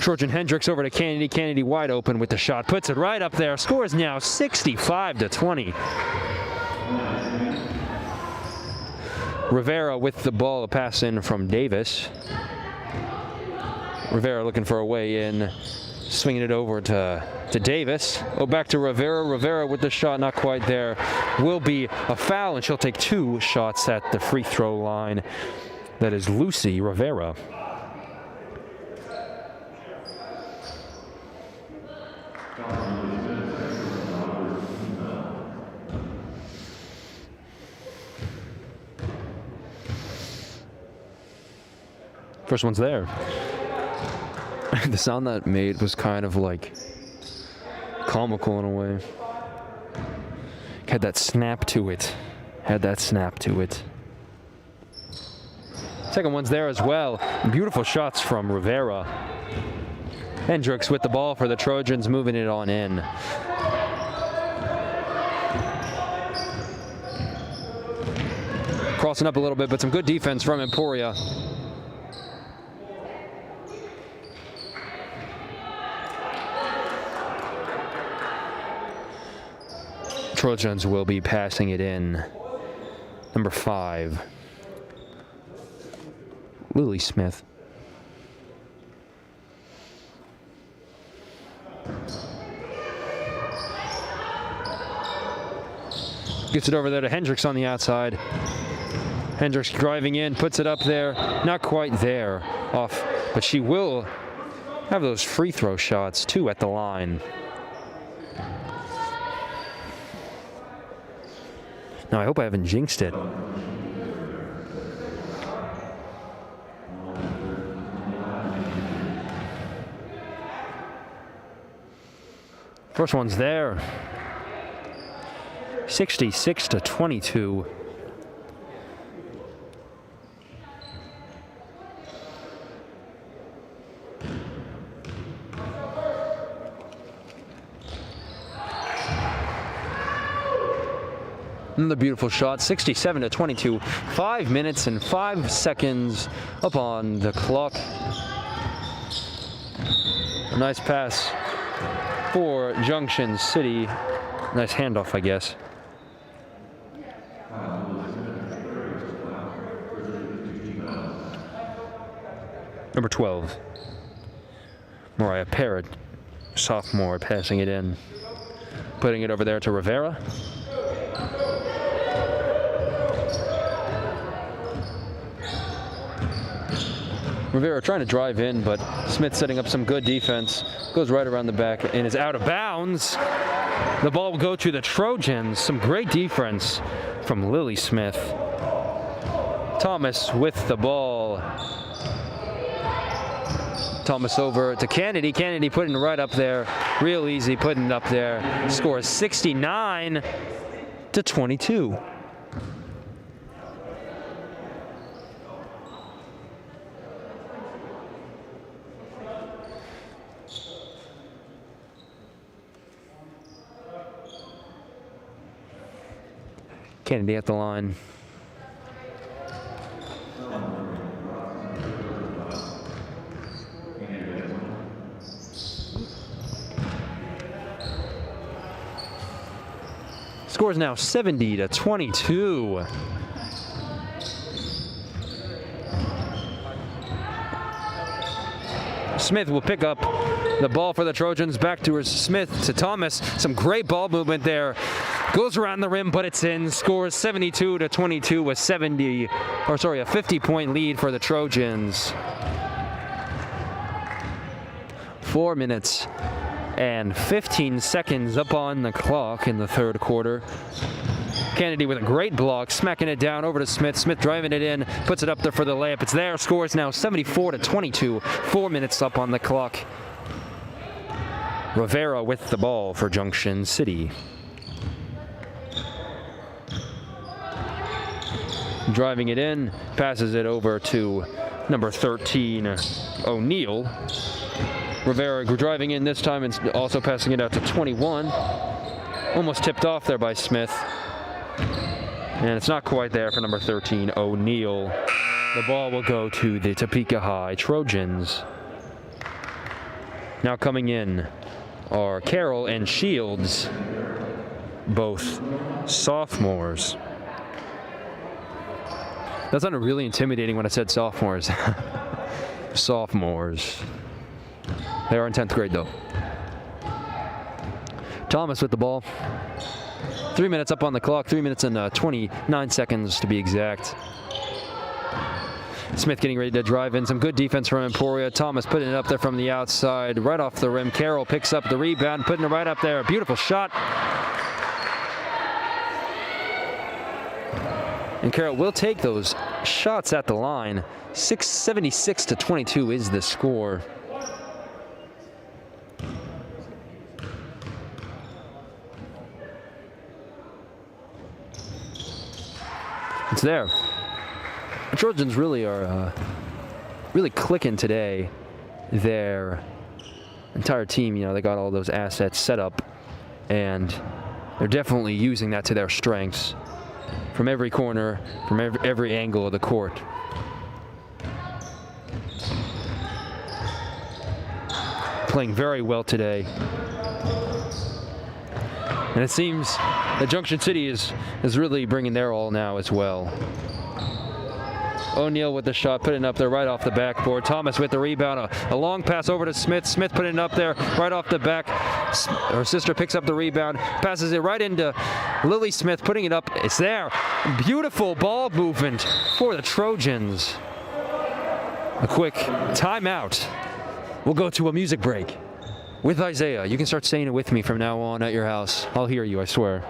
Trojan Hendricks over to Kennedy. Kennedy wide open with the shot. Puts it right up there. Score is now 65-20. Rivera with the ball. A pass in from Davis. Rivera looking for a way in, swinging it over to Davis. Oh, back to Rivera. Rivera with the shot, not quite there. Will be a foul, and she'll take 2 shots at the free throw line. That is Lucy Rivera. First one's there. The sound that made was kind of like comical in a way. Had that snap to it. Second one's there as well. Beautiful shots from Rivera. Hendricks with the ball for the Trojans, moving it on in. Crossing up a little bit, but some good defense from Emporia. Trojans will be passing it in. Number 5, Lily Smith. Gets it over there to Hendricks on the outside. Hendricks driving in, puts it up there. Not quite there, off, but she will have those free throw shots, 2 at the line. Now, I hope I haven't jinxed it. First one's there. 66-22. Another beautiful shot, 67-22. 5 minutes and 5 seconds up on the clock. A nice pass for Junction City. Nice handoff, I guess. Number 12, Mariah Parrott, sophomore, passing it in. Putting it over there to Rivera. Rivera trying to drive in, but Smith setting up some good defense. Goes right around the back and is out of bounds. The ball will go to the Trojans. Some great defense from Lily Smith. Thomas with the ball. Thomas over to Kennedy. Kennedy putting it right up there. Real easy putting it up there. Score is 69-22. Kennedy at the line. Score is now 70-22. Smith will pick up the ball for the Trojans. Back to Smith to Thomas. Some great ball movement there. Goes around the rim, but it's in. Scores 72-22 with a 50-point lead for the Trojans. 4 minutes and 15 seconds up on the clock in the third quarter. Kennedy with a great block, smacking it down over to Smith. Smith driving it in, puts it up there for the layup. It's there. Scores now 74-22. 4 minutes up on the clock. Rivera with the ball for Junction City. Driving it in, passes it over to number 13, O'Neal. Rivera driving in this time and also passing it out to 21. Almost tipped off there by Smith. And it's not quite there for number 13, O'Neal. The ball will go to the Topeka High Trojans. Now coming in are Carroll and Shields, both sophomores. That sounded really intimidating when I said sophomores. Sophomores. They are in 10th grade though. Thomas with the ball. 3 minutes up on the clock, 3 minutes and 29 seconds to be exact. Smith getting ready to drive in. Some good defense from Emporia. Thomas putting it up there from the outside, right off the rim. Carroll picks up the rebound, putting it right up there. Beautiful shot. And Carroll will take those shots at the line. 76-22 is the score. It's there. The Trojans really are really clicking today. Their entire team, you know, they got all those assets set up, and they're definitely using that to their strengths from every corner, from every angle of the court. Playing very well today. And it seems that Junction City is really bringing their all now as well. O'Neal with the shot, putting it up there right off the backboard. Thomas with the rebound, a long pass over to Smith. Smith putting it up there right off the back. Her sister picks up the rebound, passes it right into Lily Smith, putting it up. It's there. Beautiful ball movement for the Trojans. A quick timeout. We'll go to a music break with Issiah. You can start saying it with me from now on at your house. I'll hear you, I swear.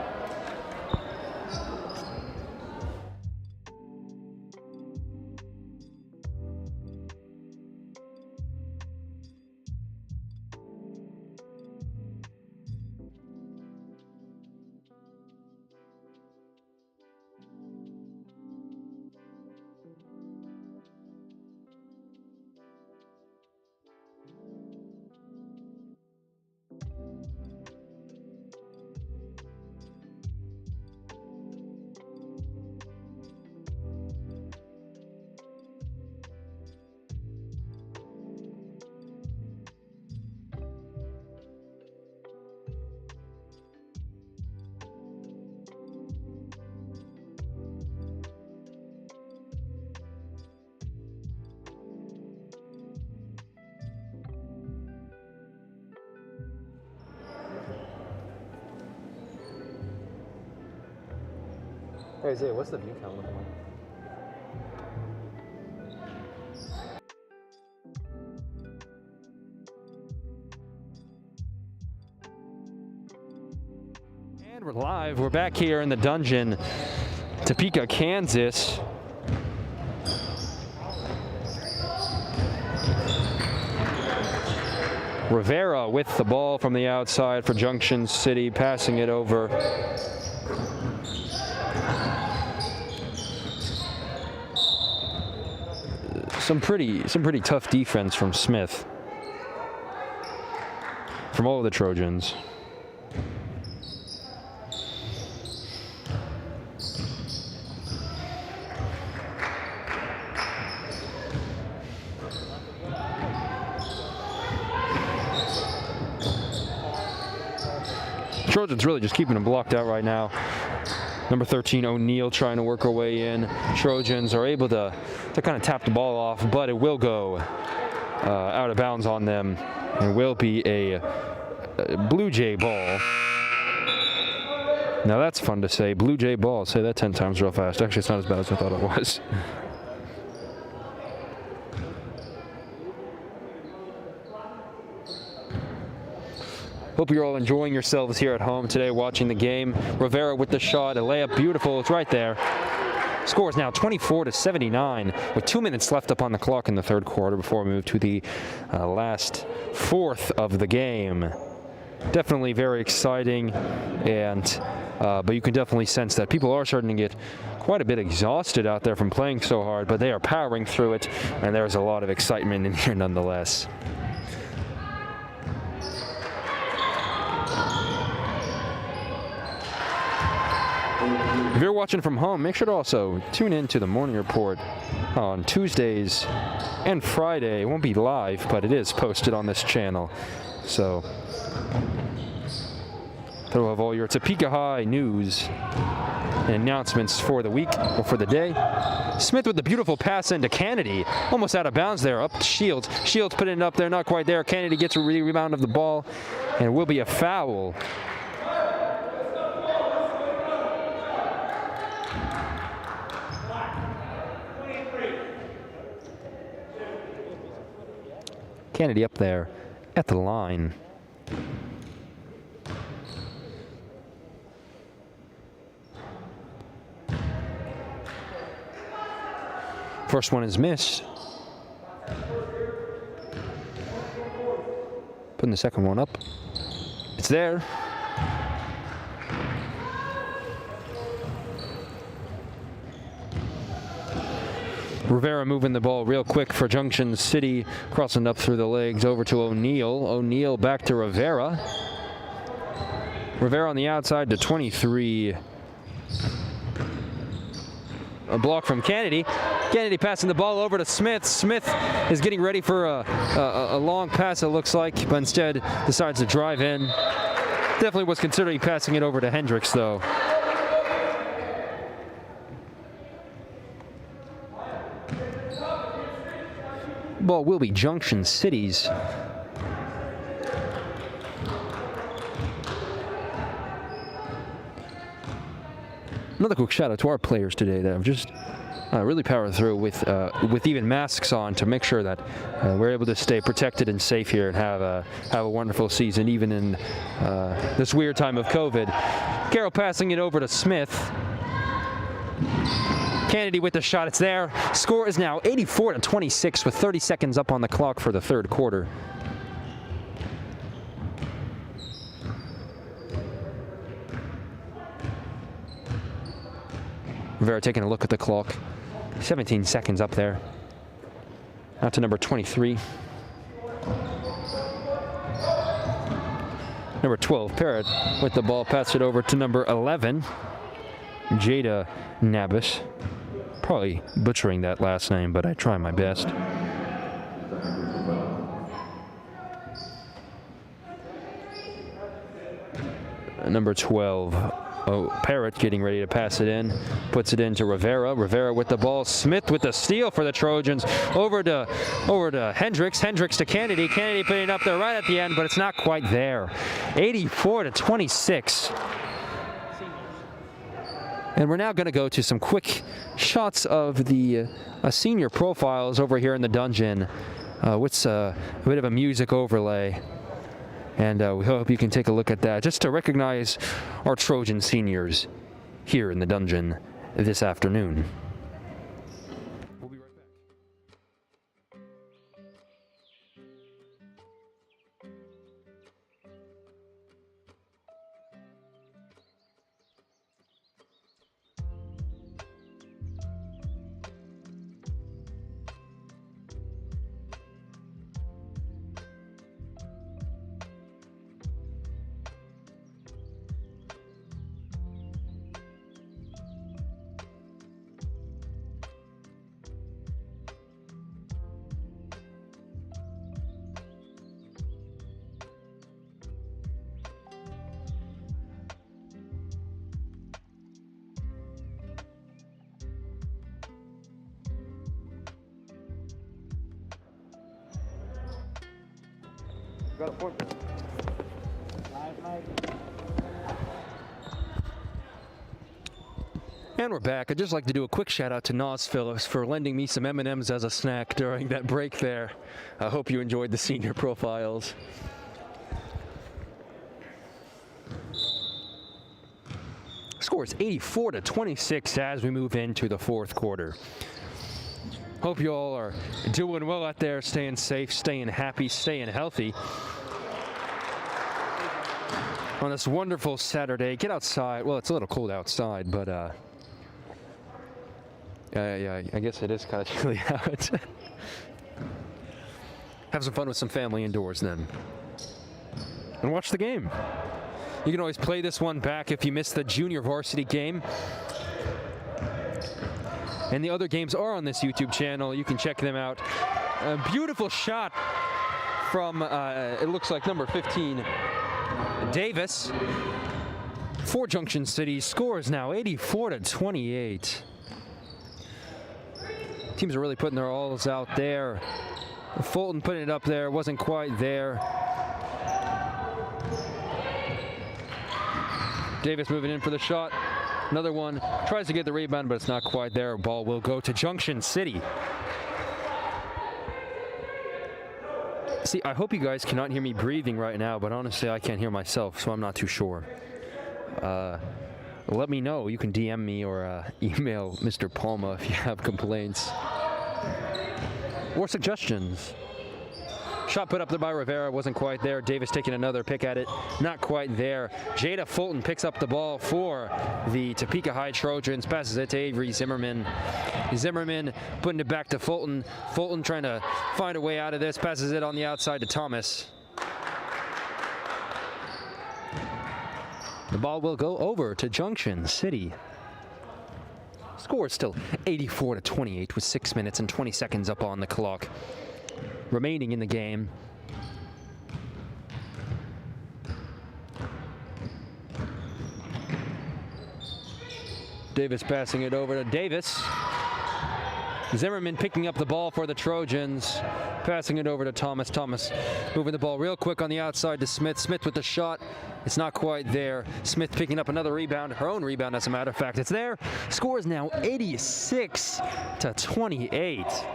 Hey, Issiah, what's the view count looking like? And we're live. We're back here in the dungeon, Topeka, Kansas. Rivera with the ball from the outside for Junction City, passing it over. Some pretty tough defense from Smith, from all of the Trojans. Trojans really just keeping them blocked out right now. Number 13, O'Neal, trying to work her way in. Trojans are able to kind of tap the ball off, but it will go out of bounds on them and will be a Blue Jay ball. Now that's fun to say. Blue Jay ball. Say that 10 times real fast. Actually, it's not as bad as I thought it was. Hope you're all enjoying yourselves here at home today watching the game. Rivera with the shot, a layup, beautiful, it's right there. Score is now 24-79 with 2 minutes left up on the clock in the third quarter before we move to the last fourth of the game. Definitely very exciting, and but you can definitely sense that people are starting to get quite a bit exhausted out there from playing so hard, but they are powering through it, and there's a lot of excitement in here nonetheless. If you're watching from home, make sure to also tune in to the Morning Report on Tuesdays and Friday. It won't be live, but it is posted on this channel. So that'll have all your Topeka High news and announcements for the week or for the day. Smith with the beautiful pass into Kennedy. Almost out of bounds there, up to Shields. Shields putting it up there, not quite there. Kennedy gets a rebound of the ball, and it will be a foul. Kennedy up there at the line. First one is missed. Putting the second one up. It's there. Rivera moving the ball real quick for Junction City, crossing up through the legs over to O'Neal. O'Neal back to Rivera. Rivera on the outside to 23. A block from Kennedy. Kennedy passing the ball over to Smith. Smith is getting ready for a long pass, it looks like, but instead decides to drive in. Definitely was considering passing it over to Hendricks, though. Ball will be Junction City's. Another quick shout out to our players today that have just really powered through with even masks on to make sure that we're able to stay protected and safe here and have a wonderful season even in this weird time of COVID. Carroll passing it over to Smith. Kennedy with the shot, it's there. Score is now 84-26 with 30 seconds up on the clock for the third quarter. Rivera taking a look at the clock. 17 seconds up there. Out to number 23. Number 12, Parrott with the ball, pass it over to number 11, Jada Nabis. Probably butchering that last name, but I try my best. Number 12, Parrott getting ready to pass it in. Puts it into Rivera. Rivera with the ball. Smith with the steal for the Trojans. Over to Hendricks. Hendricks to Kennedy. Kennedy putting it up there right at the end, but it's not quite there. 84-26. And we're now going to go to some quick shots of the senior profiles over here in the dungeon with a bit of a music overlay. And we hope you can take a look at that just to recognize our Trojan seniors here in the dungeon this afternoon. We'll be right back. Got a point. And we're back. I'd just like to do a quick shout out to Nas Phillips for lending me some M&Ms as a snack during that break there. I hope you enjoyed the senior profiles. Score is 84-26 as we move into the fourth quarter. Hope you all are doing well out there, staying safe, staying happy, staying healthy. On this wonderful Saturday, get outside. Well, it's a little cold outside, but yeah, I guess it is kind of chilly out. Have some fun with some family indoors then. And watch the game. You can always play this one back if you missed the junior varsity game. And the other games are on this YouTube channel. You can check them out. A beautiful shot from, it looks like number 15, Davis. For Junction City, score is now 84-28. Teams are really putting their alls out there. Fulton putting it up there, wasn't quite there. Davis moving in for the shot. Another one, tries to get the rebound, but it's not quite there. Ball will go to Junction City. See, I hope you guys cannot hear me breathing right now, but honestly, I can't hear myself, so I'm not too sure. Let me know. You can DM me or email Mr. Palma if you have complaints. or suggestions? Shot put up there by Rivera, wasn't quite there. Davis taking another pick at it, not quite there. Jada Fulton picks up the ball for the Topeka High Trojans, passes it to Avery Zimmerman. Zimmerman putting it back to Fulton. Fulton trying to find a way out of this, passes it on the outside to Thomas. The ball will go over to Junction City. Score is still 84-28 with 6 minutes and 20 seconds up on the clock remaining in the game. Davis passing it over to Davis. Zimmerman picking up the ball for the Trojans, passing it over to Thomas. Thomas moving the ball real quick on the outside to Smith. Smith with the shot. It's not quite there. Smith picking up another rebound, her own rebound as a matter of fact. It's there. Score is now 86-28.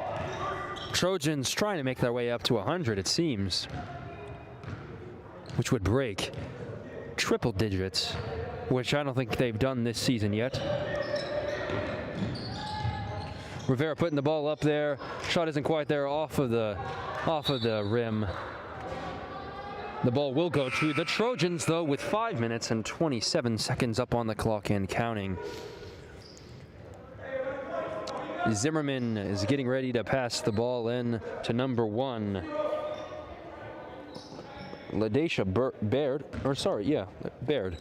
Trojans trying to make their way up to 100, it seems, which would break triple digits, which I don't think they've done this season yet. Rivera putting the ball up there. Shot isn't quite there, off of the rim. The ball will go to the Trojans, though, with 5 minutes and 27 seconds up on the clock and counting. Zimmerman is getting ready to pass the ball in to number 1. LaDacia Baird, Baird.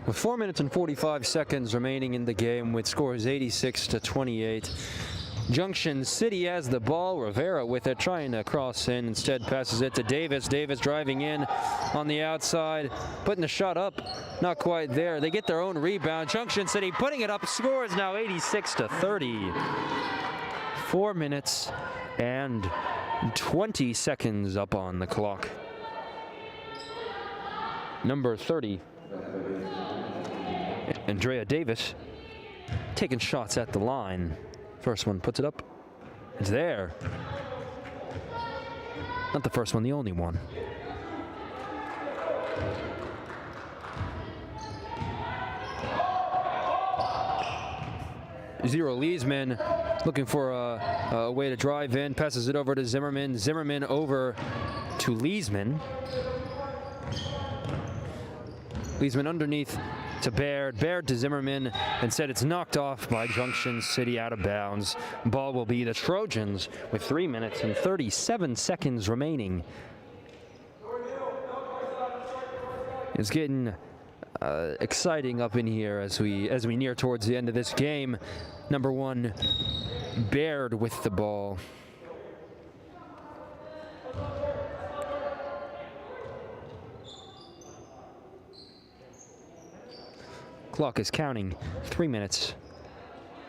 With 4 minutes and 45 seconds remaining in the game, with scores 86-28. Junction City has the ball. Rivera with it, trying to cross in. Instead passes it to Davis. Davis driving in on the outside, putting the shot up. Not quite there. They get their own rebound. Junction City putting it up. Score is now 86-30. 4 minutes and 20 seconds up on the clock. Number 30. Andrea Davis taking shots at the line. First one puts it up. It's there. Not the first one, the only one. Zero Leesman looking for a way to drive in. Passes it over to Zimmerman. Zimmerman over to Leesman. Leesman underneath to Baird. Baird to Zimmerman. Instead, it's knocked off by Junction City out of bounds. Ball will be the Trojans with 3 minutes and 37 seconds remaining. It's getting exciting up in here as we near towards the end of this game. Number 1, Baird with the ball. Clock is counting. 3 minutes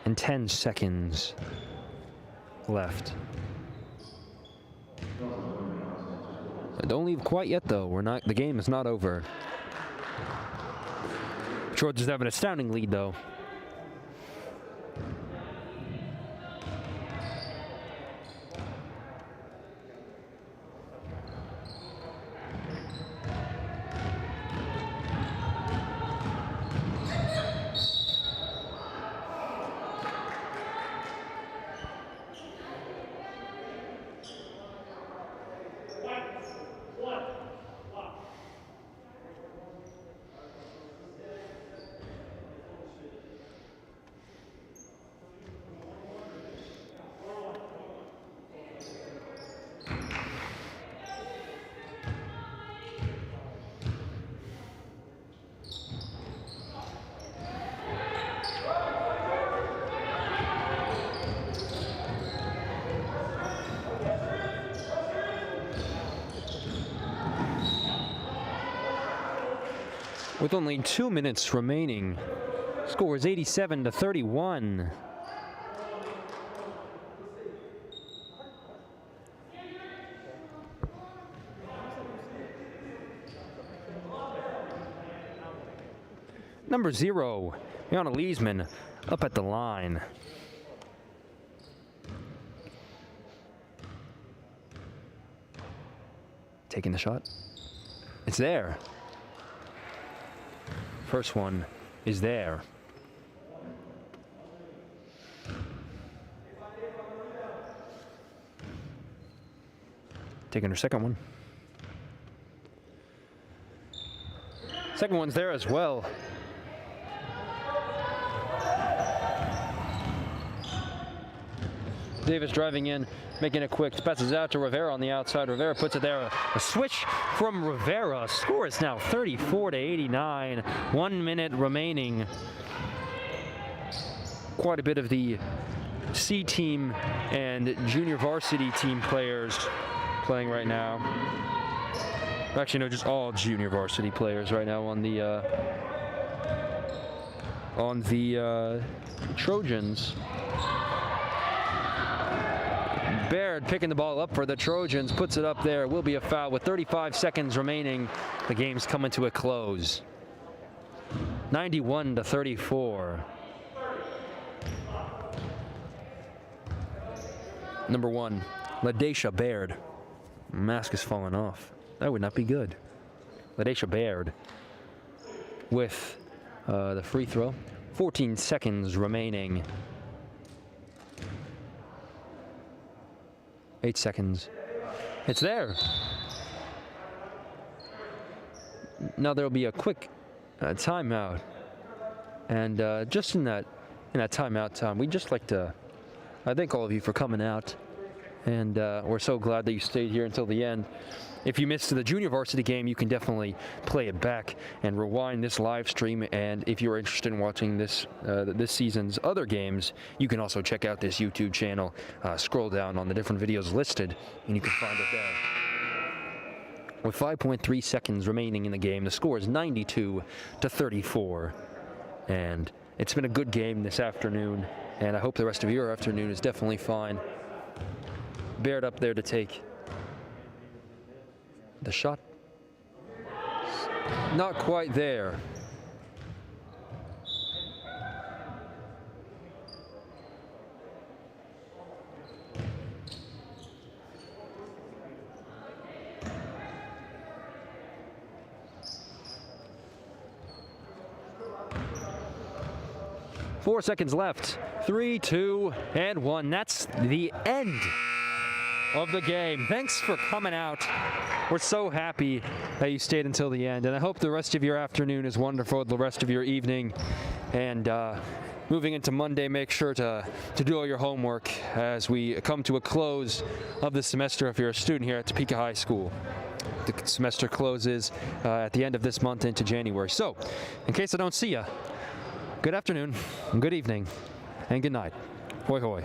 and 10 seconds left. Don't leave quite yet, though. The game is not over. Trojans have an astounding lead, though. With only 2 minutes remaining, score is 87-31. Number 0, Yana Leesman up at the line. Taking the shot. It's there. First one is there. Taking her second one. Second one's there as well. Davis driving in, making it quick, passes out to Rivera on the outside. Rivera puts it there. A switch from Rivera. Score is now 34-89. 1 minute remaining. Quite a bit of the C team and junior varsity team players playing right now. Actually, no, just all junior varsity players right now on the Trojans. Baird picking the ball up for the Trojans, puts it up there. Will be a foul with 35 seconds remaining. The game's coming to a close. 91-34. Number 1, LaDacia Baird. Mask is falling off. That would not be good. LaDacia Baird with the free throw. 14 seconds remaining. 8 seconds. It's there. Now there'll be a quick timeout. And just in that timeout time, we'd just like to thank all of you for coming out. And we're so glad that you stayed here until the end. If you missed the junior varsity game, you can definitely play it back and rewind this live stream. And if you're interested in watching this season's other games, you can also check out this YouTube channel. Scroll down on the different videos listed, and you can find it there. With 5.3 seconds remaining in the game, the score is 92-34. And it's been a good game this afternoon, and I hope the rest of your afternoon is definitely fine. Baird up there to take the shot. Not quite there. Four seconds left. 3, 2, and 1. That's the end of the game. Thanks for coming out. We're so happy that you stayed until the end, and I hope the rest of your afternoon is wonderful, the rest of your evening, and moving into Monday, make sure to do all your homework as we come to a close of the semester if you're a student here at Topeka High School. The semester closes at the end of this month into January. So, in case I don't see you, good afternoon, good evening, and good night. Hoi hoi.